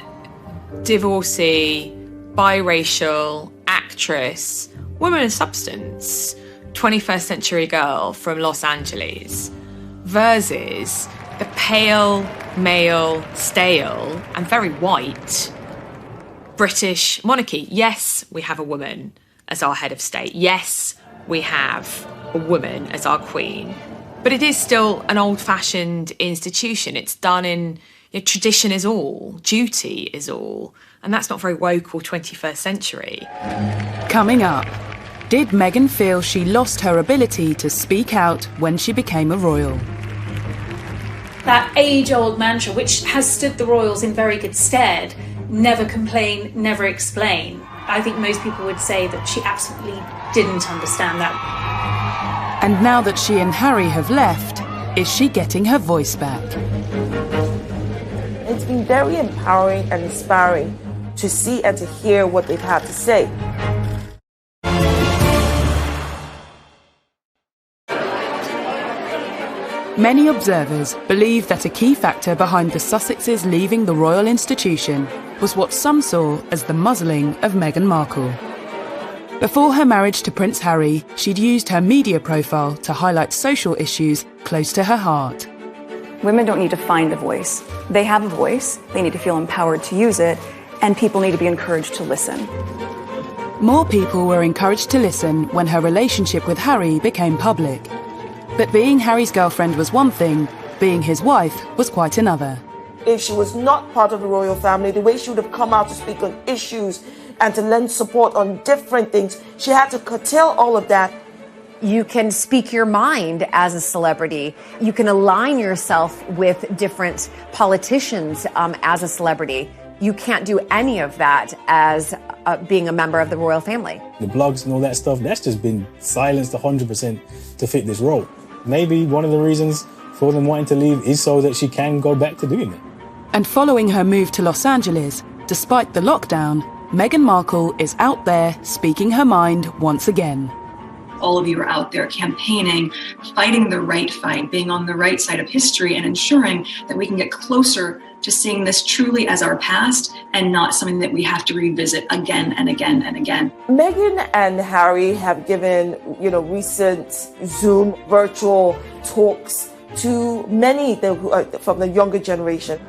divorcee, biracial, actress, woman of substance, 21st century girl from Los Angeles, versus the pale, male, stale, and very white British monarchy. Yes, we have a woman as our head of state. Yes, we have a woman as our queen. But it is still an old-fashioned institution. It's done in tradition is all, duty is all. And that's not very woke or 21st century. Coming up, did Meghan feel she lost her ability to speak out when she became a royal? That age-old mantra, which has stood the royals in very good stead, never complain, never explain. I think most people would say that she absolutely didn't understand that. And now that she and Harry have left, is she getting her voice back? It's been very empowering and inspiring to see and to hear what they've had to say. Many observers believe that a key factor behind the Sussexes leaving the royal institution was what some saw as the muzzling of Meghan Markle. Before her marriage to Prince Harry, she'd used her media profile to highlight social issues close to her heart. Women don't need to find a voice. They have a voice, they need to feel empowered to use it, and people need to be encouraged to listen. More people were encouraged to listen when her relationship with Harry became public. But being Harry's girlfriend was one thing, being his wife was quite another. if she was not part of the royal family, the way she would have come out to speak on issues and to lend support on different things. She had to curtail all of that. You can speak your mind as a celebrity. You can align yourself with different politicians as a celebrity. You can't do any of that as being a member of the royal family. The blogs and all that stuff, that's just been silenced 100% to fit this role. Maybe one of the reasons for them wanting to leave is so that she can go back to doing it. And following her move to Los Angeles, despite the lockdown, Meghan Markle is out there speaking her mind once again. All of you are out there campaigning, fighting the right fight, being on the right side of history and ensuring that we can get closer to seeing this truly as our past and not something that we have to revisit again and again and again. Meghan and Harry have given, recent Zoom virtual talks to many from the younger generation.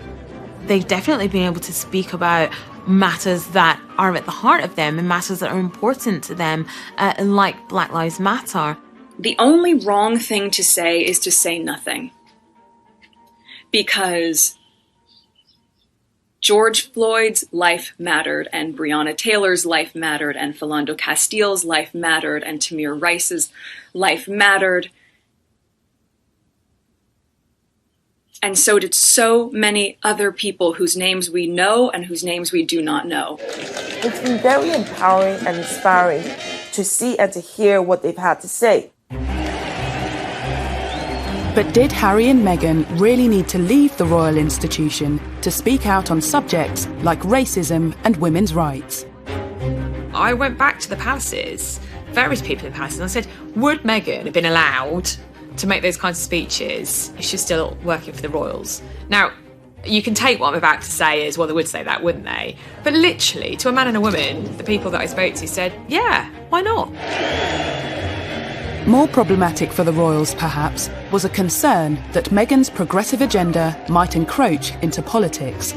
They've definitely been able to speak about matters that are at the heart of them and matters that are important to them, like Black Lives Matter. The only wrong thing to say is to say nothing. Because George Floyd's life mattered, and Breonna Taylor's life mattered, and Philando Castile's life mattered, and Tamir Rice's life mattered. And so did so many other people whose names we know and whose names we do not know. It's been very empowering and inspiring to see and to hear what they've had to say. But did Harry and Meghan really need to leave the royal institution to speak out on subjects like racism and women's rights? I went back to the palaces, various people in the palaces, and I said, would Meghan have been allowed to make those kinds of speeches if she's still working for the royals? Now, you can take what I'm about to say as, well, they would say that, wouldn't they? But literally, to a man and a woman, the people that I spoke to said, yeah, why not? More problematic for the royals, perhaps, was a concern that Meghan's progressive agenda might encroach into politics.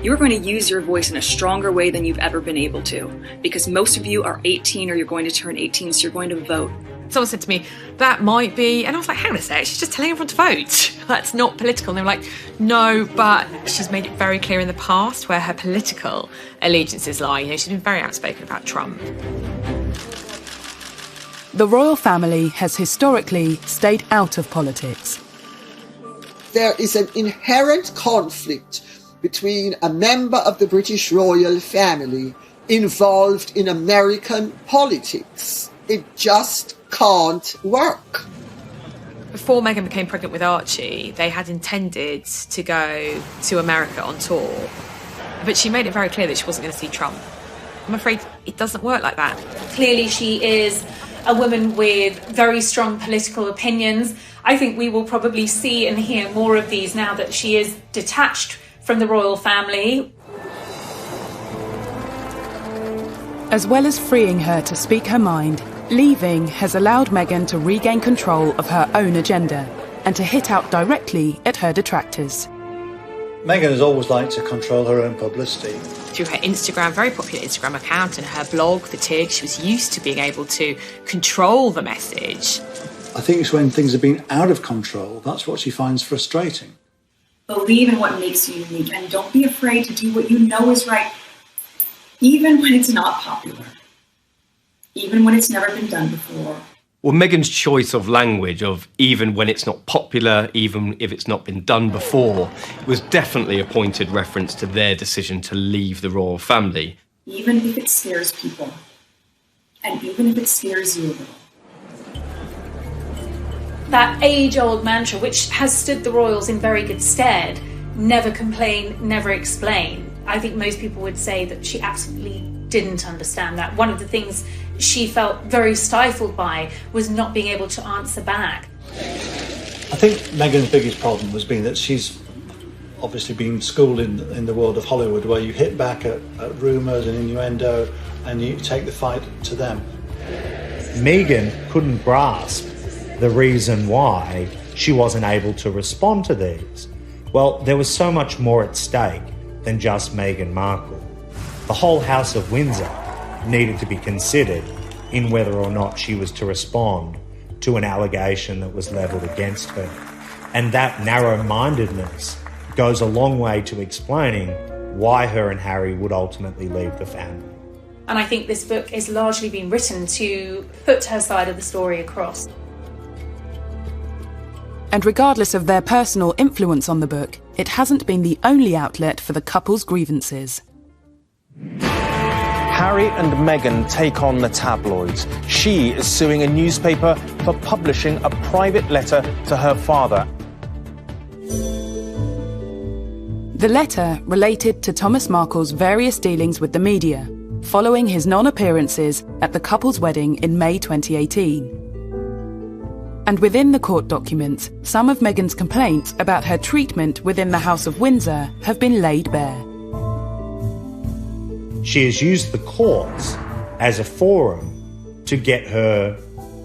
You're going to use your voice in a stronger way than you've ever been able to, because most of you are 18 or you're going to turn 18, so you're going to vote. Someone said to me, that might be, and I was like, hang on a sec, she's just telling everyone to vote. That's not political. And they were like, no, but she's made it very clear in the past where her political allegiances lie. She's been very outspoken about Trump. The royal family has historically stayed out of politics. There is an inherent conflict between a member of the British royal family involved in American politics. It just can't work. Before Meghan became pregnant with Archie, they had intended to go to America on tour, but she made it very clear that she wasn't going to see Trump. I'm afraid it doesn't work like that. Clearly she is a woman with very strong political opinions. I think we will probably see and hear more of these now that she is detached from the royal family. As well as freeing her to speak her mind, leaving has allowed Meghan to regain control of her own agenda and to hit out directly at her detractors. Meghan has always liked to control her own publicity. Through her Instagram, very popular Instagram account, and her blog, The Tig, she was used to being able to control the message. I think it's when things have been out of control, that's what she finds frustrating. Believe in what makes you unique and don't be afraid to do what you know is right, even when it's not popular, even when it's never been done before. Well, Meghan's choice of language of even when it's not popular, even if it's not been done before, was definitely a pointed reference to their decision to leave the royal family. Even if it scares people, and even if it scares you a little. That age-old mantra, which has stood the royals in very good stead, never complain, never explain. I think most people would say that she absolutely didn't understand that. One of the things she felt very stifled by was not being able to answer back. I think Meghan's biggest problem has been that she's obviously been schooled in the world of Hollywood, where you hit back at rumours and innuendo and you take the fight to them. Meghan couldn't grasp the reason why she wasn't able to respond to these. Well, there was so much more at stake than just Meghan Markle. The whole House of Windsor needed to be considered in whether or not she was to respond to an allegation that was levelled against her. And that narrow-mindedness goes a long way to explaining why her and Harry would ultimately leave the family. And I think this book is largely been written to put her side of the story across. And regardless of their personal influence on the book, it hasn't been the only outlet for the couple's grievances. Harry and Meghan take on the tabloids. She is suing a newspaper for publishing a private letter to her father. The letter related to Thomas Markle's various dealings with the media, following his non-appearances at the couple's wedding in May 2018. And within the court documents, some of Meghan's complaints about her treatment within the House of Windsor have been laid bare. She has used the courts as a forum to get her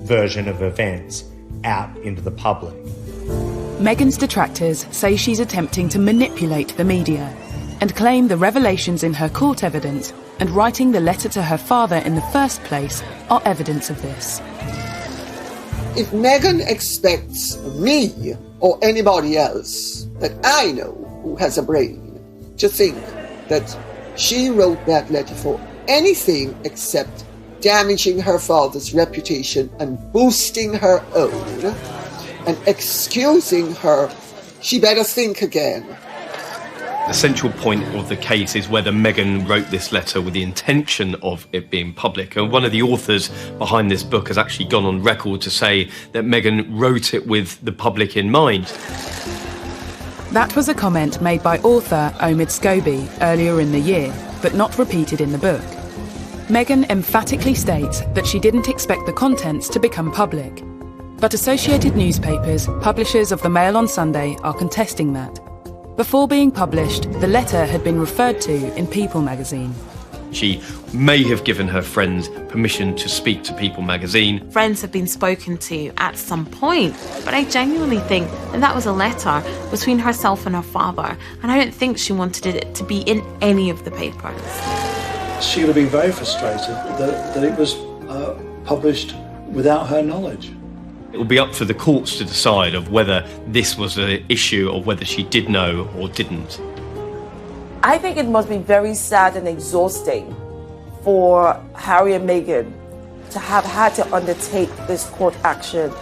version of events out into the public. Meghan's detractors say she's attempting to manipulate the media and claim the revelations in her court evidence and writing the letter to her father in the first place are evidence of this. If Meghan expects me or anybody else that I know who has a brain to think that she wrote that letter for anything except damaging her father's reputation and boosting her own and excusing her, she better think again. The central point of the case is whether Meghan wrote this letter with the intention of it being public. And one of the authors behind this book has actually gone on record to say that Meghan wrote it with the public in mind. That was a comment made by author Omid Scobie earlier in the year, but not repeated in the book. Meghan emphatically states that she didn't expect the contents to become public. But Associated Newspapers, publishers of the Mail on Sunday, are contesting that. Before being published, the letter had been referred to in People magazine. She may have given her friends permission to speak to People magazine. Friends have been spoken to at some point, but I genuinely think that was a letter between herself and her father, and I don't think she wanted it to be in any of the papers. She would have been very frustrated that it was published without her knowledge. It will be up for the courts to decide of whether this was an issue or whether she did know or didn't. I think it must be very sad and exhausting for Harry and Meghan to have had to undertake this court action.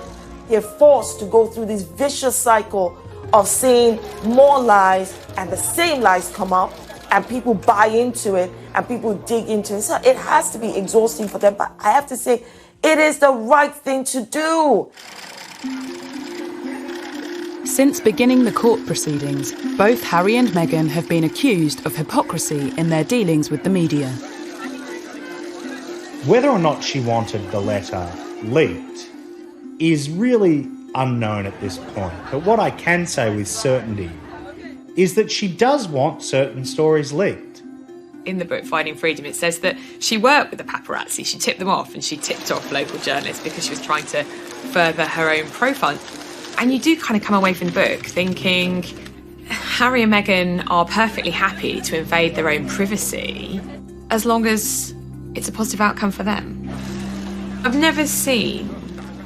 They're forced to go through this vicious cycle of seeing more lies and the same lies come up and people buy into it and people dig into it. So it has to be exhausting for them, but I have to say, it is the right thing to do. Since beginning the court proceedings, both Harry and Meghan have been accused of hypocrisy in their dealings with the media. Whether or not she wanted the letter leaked is really unknown at this point. But what I can say with certainty is that she does want certain stories leaked. In the book Finding Freedom, it says that she worked with the paparazzi. She tipped them off, and she tipped off local journalists because she was trying to further her own profile. And you do kind of come away from the book thinking Harry and Meghan are perfectly happy to invade their own privacy as long as it's a positive outcome for them. I've never seen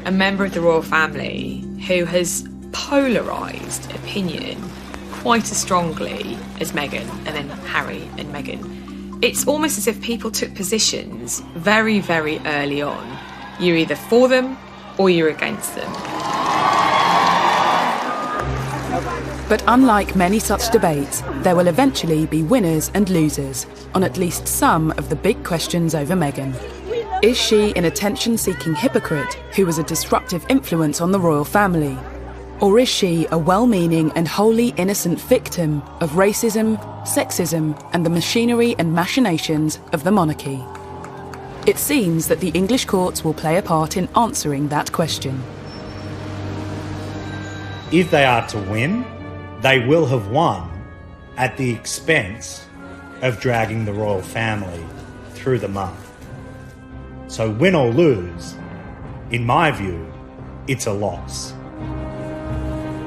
a member of the royal family who has polarised opinion quite as strongly as Meghan and then Harry and Meghan. It's almost as if people took positions very, very early on. You're either for them or you're against them. But unlike many such debates, there will eventually be winners and losers on at least some of the big questions over Meghan. Is she an attention-seeking hypocrite who was a disruptive influence on the royal family? Or is she a well-meaning and wholly innocent victim of racism, sexism, and the machinery and machinations of the monarchy? It seems that the English courts will play a part in answering that question. If they are to win, they will have won at the expense of dragging the royal family through the mud. So win or lose, in my view, it's a loss.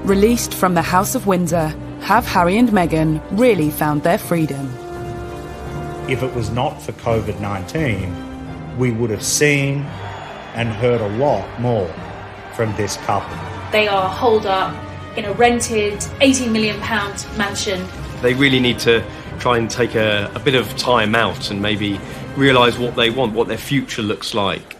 Released from the House of Windsor, have Harry and Meghan really found their freedom? If it was not for COVID-19, we would have seen and heard a lot more from this couple. They are holed up in a rented £18 million mansion. They really need to try and take a bit of time out and maybe realise what they want, what their future looks like.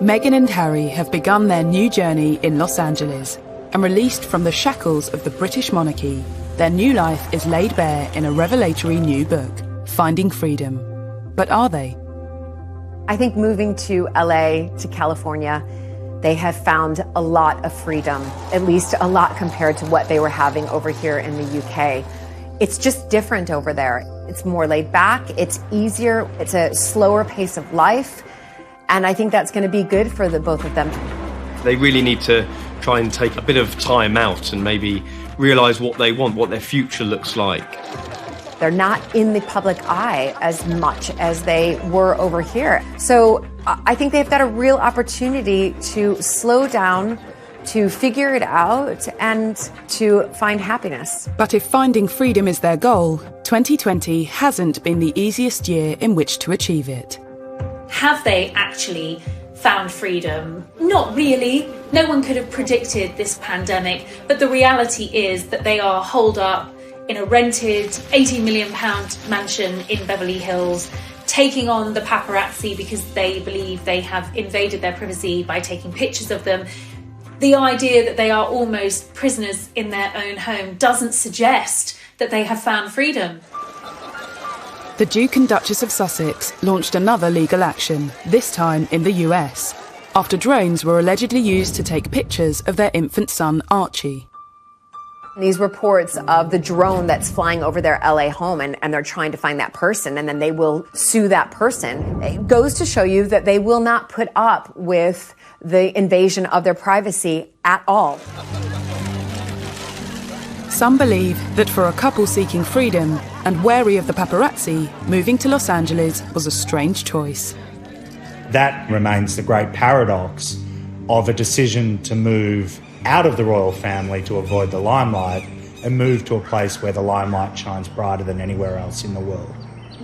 Meghan and Harry have begun their new journey in Los Angeles, and released from the shackles of the British monarchy, their new life is laid bare in a revelatory new book, Finding Freedom. But are they? I think moving to LA, to California, they have found a lot of freedom, at least a lot compared to what they were having over here in the UK. It's just different over there. It's more laid back, it's easier, it's a slower pace of life. And I think that's going to be good for the both of them. They really need to try and take a bit of time out and maybe realise what they want, what their future looks like. They're not in the public eye as much as they were over here. So I think they've got a real opportunity to slow down, to figure it out, and to find happiness. But if finding freedom is their goal, 2020 hasn't been the easiest year in which to achieve it. Have they actually found freedom? Not really. No one could have predicted this pandemic, but the reality is that they are holed up in a rented £18 million mansion in Beverly Hills, taking on the paparazzi because they believe they have invaded their privacy by taking pictures of them. The idea that they are almost prisoners in their own home doesn't suggest that they have found freedom. The Duke and Duchess of Sussex launched another legal action, this time in the US, after drones were allegedly used to take pictures of their infant son, Archie. These reports of the drone that's flying over their LA home and they're trying to find that person, and then they will sue that person. It goes to show you that they will not put up with the invasion of their privacy at all. Some believe that for a couple seeking freedom and wary of the paparazzi, moving to Los Angeles was a strange choice. That remains the great paradox of a decision to move out of the royal family to avoid the limelight and move to a place where the limelight shines brighter than anywhere else in the world.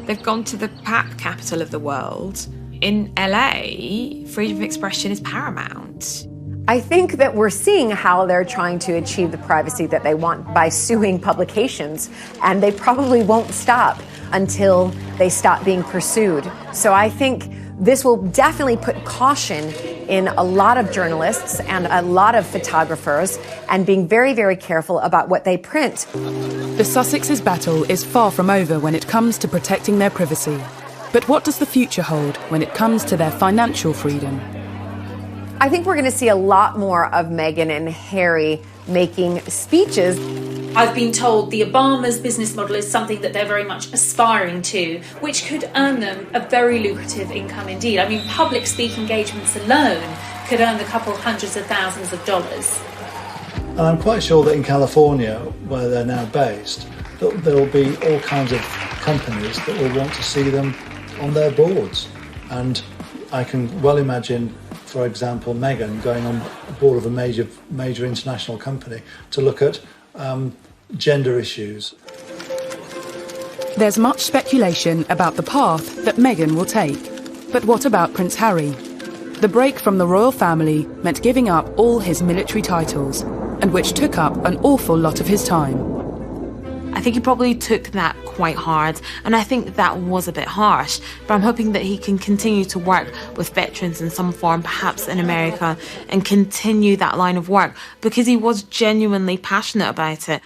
They've gone to the capital of the world. In LA, freedom of expression is paramount. I think that we're seeing how they're trying to achieve the privacy that they want by suing publications, and they probably won't stop until they stop being pursued. So I think this will definitely put caution in a lot of journalists and a lot of photographers, and being very, very careful about what they print. The Sussexes' battle is far from over when it comes to protecting their privacy. But what does the future hold when it comes to their financial freedom? I think we're going to see a lot more of Meghan and Harry making speeches. I've been told the Obama's business model is something that they're very much aspiring to, which could earn them a very lucrative income indeed. I mean, public speaking engagements alone could earn a couple hundreds of thousands of dollars. And I'm quite sure that in California, where they're now based, that there will be all kinds of companies that will want to see them on their boards. And I can well imagine, for example, Meghan going on board of a major international company to look at gender issues. There's much speculation about the path that Meghan will take. But what about Prince Harry? The break from the royal family meant giving up all his military titles, and which took up an awful lot of his time. I think he probably took that quite hard, and I think that was a bit harsh, but I'm hoping that he can continue to work with veterans in some form, perhaps in America, and continue that line of work, because he was genuinely passionate about it.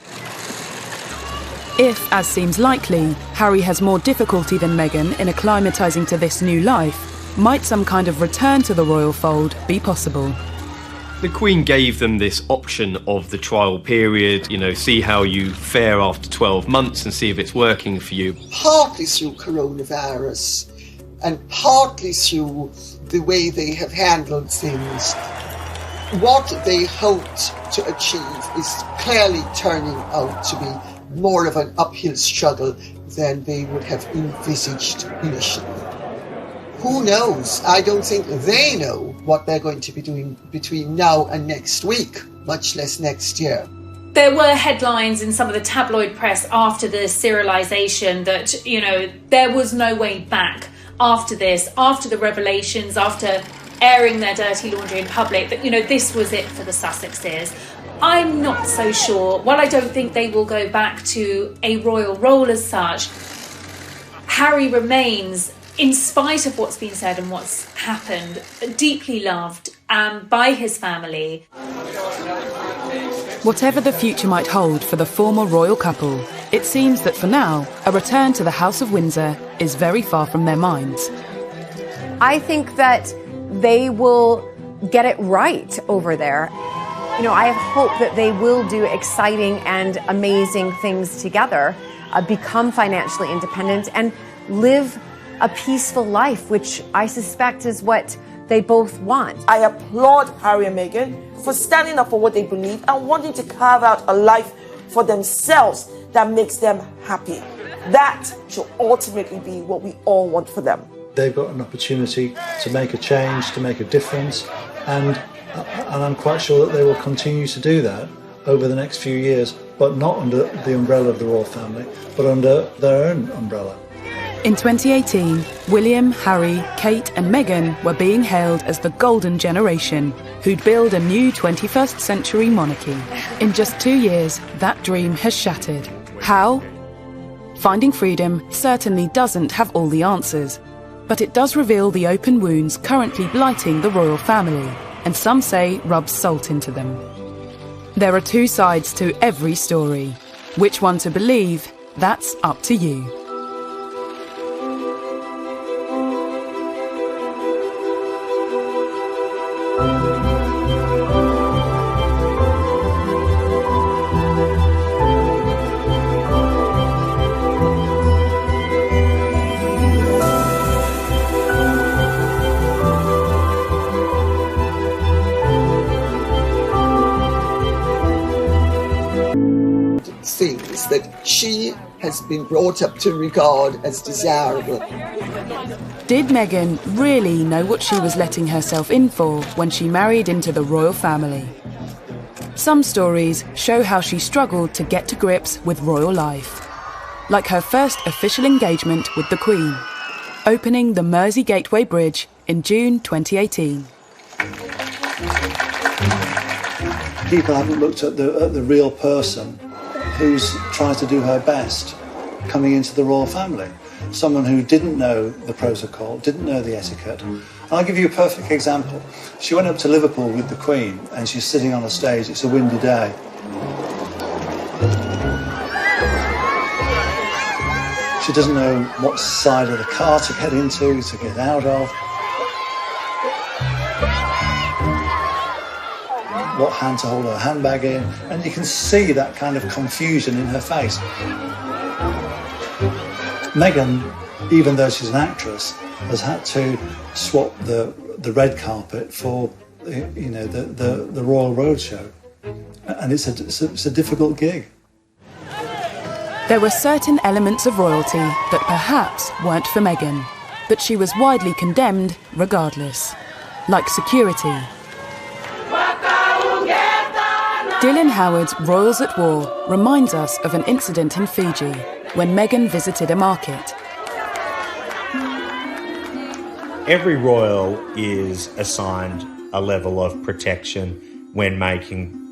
If, as seems likely, Harry has more difficulty than Meghan in acclimatising to this new life, might some kind of return to the royal fold be possible? The Queen gave them this option of the trial period, see how you fare after 12 months and see if it's working for you. Partly through coronavirus and partly through the way they have handled things, what they hoped to achieve is clearly turning out to be more of an uphill struggle than they would have envisaged initially. Who knows? I don't think they know what they're going to be doing between now and next week, much less next year. There were headlines in some of the tabloid press after the serialisation that, you know, there was no way back after this, after the revelations, after airing their dirty laundry in public, that, you know, this was it for the Sussexes. I'm not so sure. While I don't think they will go back to a royal role as such, Harry remains, in spite of what's been said and what's happened, deeply loved by his family. Whatever the future might hold for the former royal couple, it seems that for now, a return to the House of Windsor is very far from their minds. I think that they will get it right over there. You know, I have hope that they will do exciting and amazing things together, become financially independent and live a peaceful life, which I suspect is what they both want. I applaud Harry and Meghan for standing up for what they believe and wanting to carve out a life for themselves that makes them happy. That should ultimately be what we all want for them. They've got an opportunity to make a change, to make a difference, and I'm quite sure that they will continue to do that over the next few years, but not under the umbrella of the royal family, but under their own umbrella. In 2018, William, Harry, Kate and Meghan were being hailed as the golden generation who'd build a new 21st century monarchy. In just 2 years, that dream has shattered. How? Finding Freedom certainly doesn't have all the answers, but it does reveal the open wounds currently blighting the royal family, and some say rubs salt into them. There are two sides to every story. Which one to believe, that's up to you. Things that she has been brought up to regard as desirable. Did Meghan really know what she was letting herself in for when she married into the royal family? Some stories show how she struggled to get to grips with royal life, like her first official engagement with the Queen, opening the Mersey Gateway Bridge in June 2018. People haven't looked at the real person who's tried to do her best coming into the royal family. Someone who didn't know the protocol, didn't know the etiquette. And I'll give you a perfect example. She went up to Liverpool with the Queen and she's sitting on a stage, it's a windy day. She doesn't know what side of the car to get into, to get out of. What hand to hold her handbag in, and you can see that kind of confusion in her face. Meghan, even though she's an actress, has had to swap the red carpet for the Royal Road show, and it's a difficult gig. There were certain elements of royalty that perhaps weren't for Meghan, but she was widely condemned regardless, like security. Dylan Howard's Royals at War reminds us of an incident in Fiji when Meghan visited a market. Every royal is assigned a level of protection when making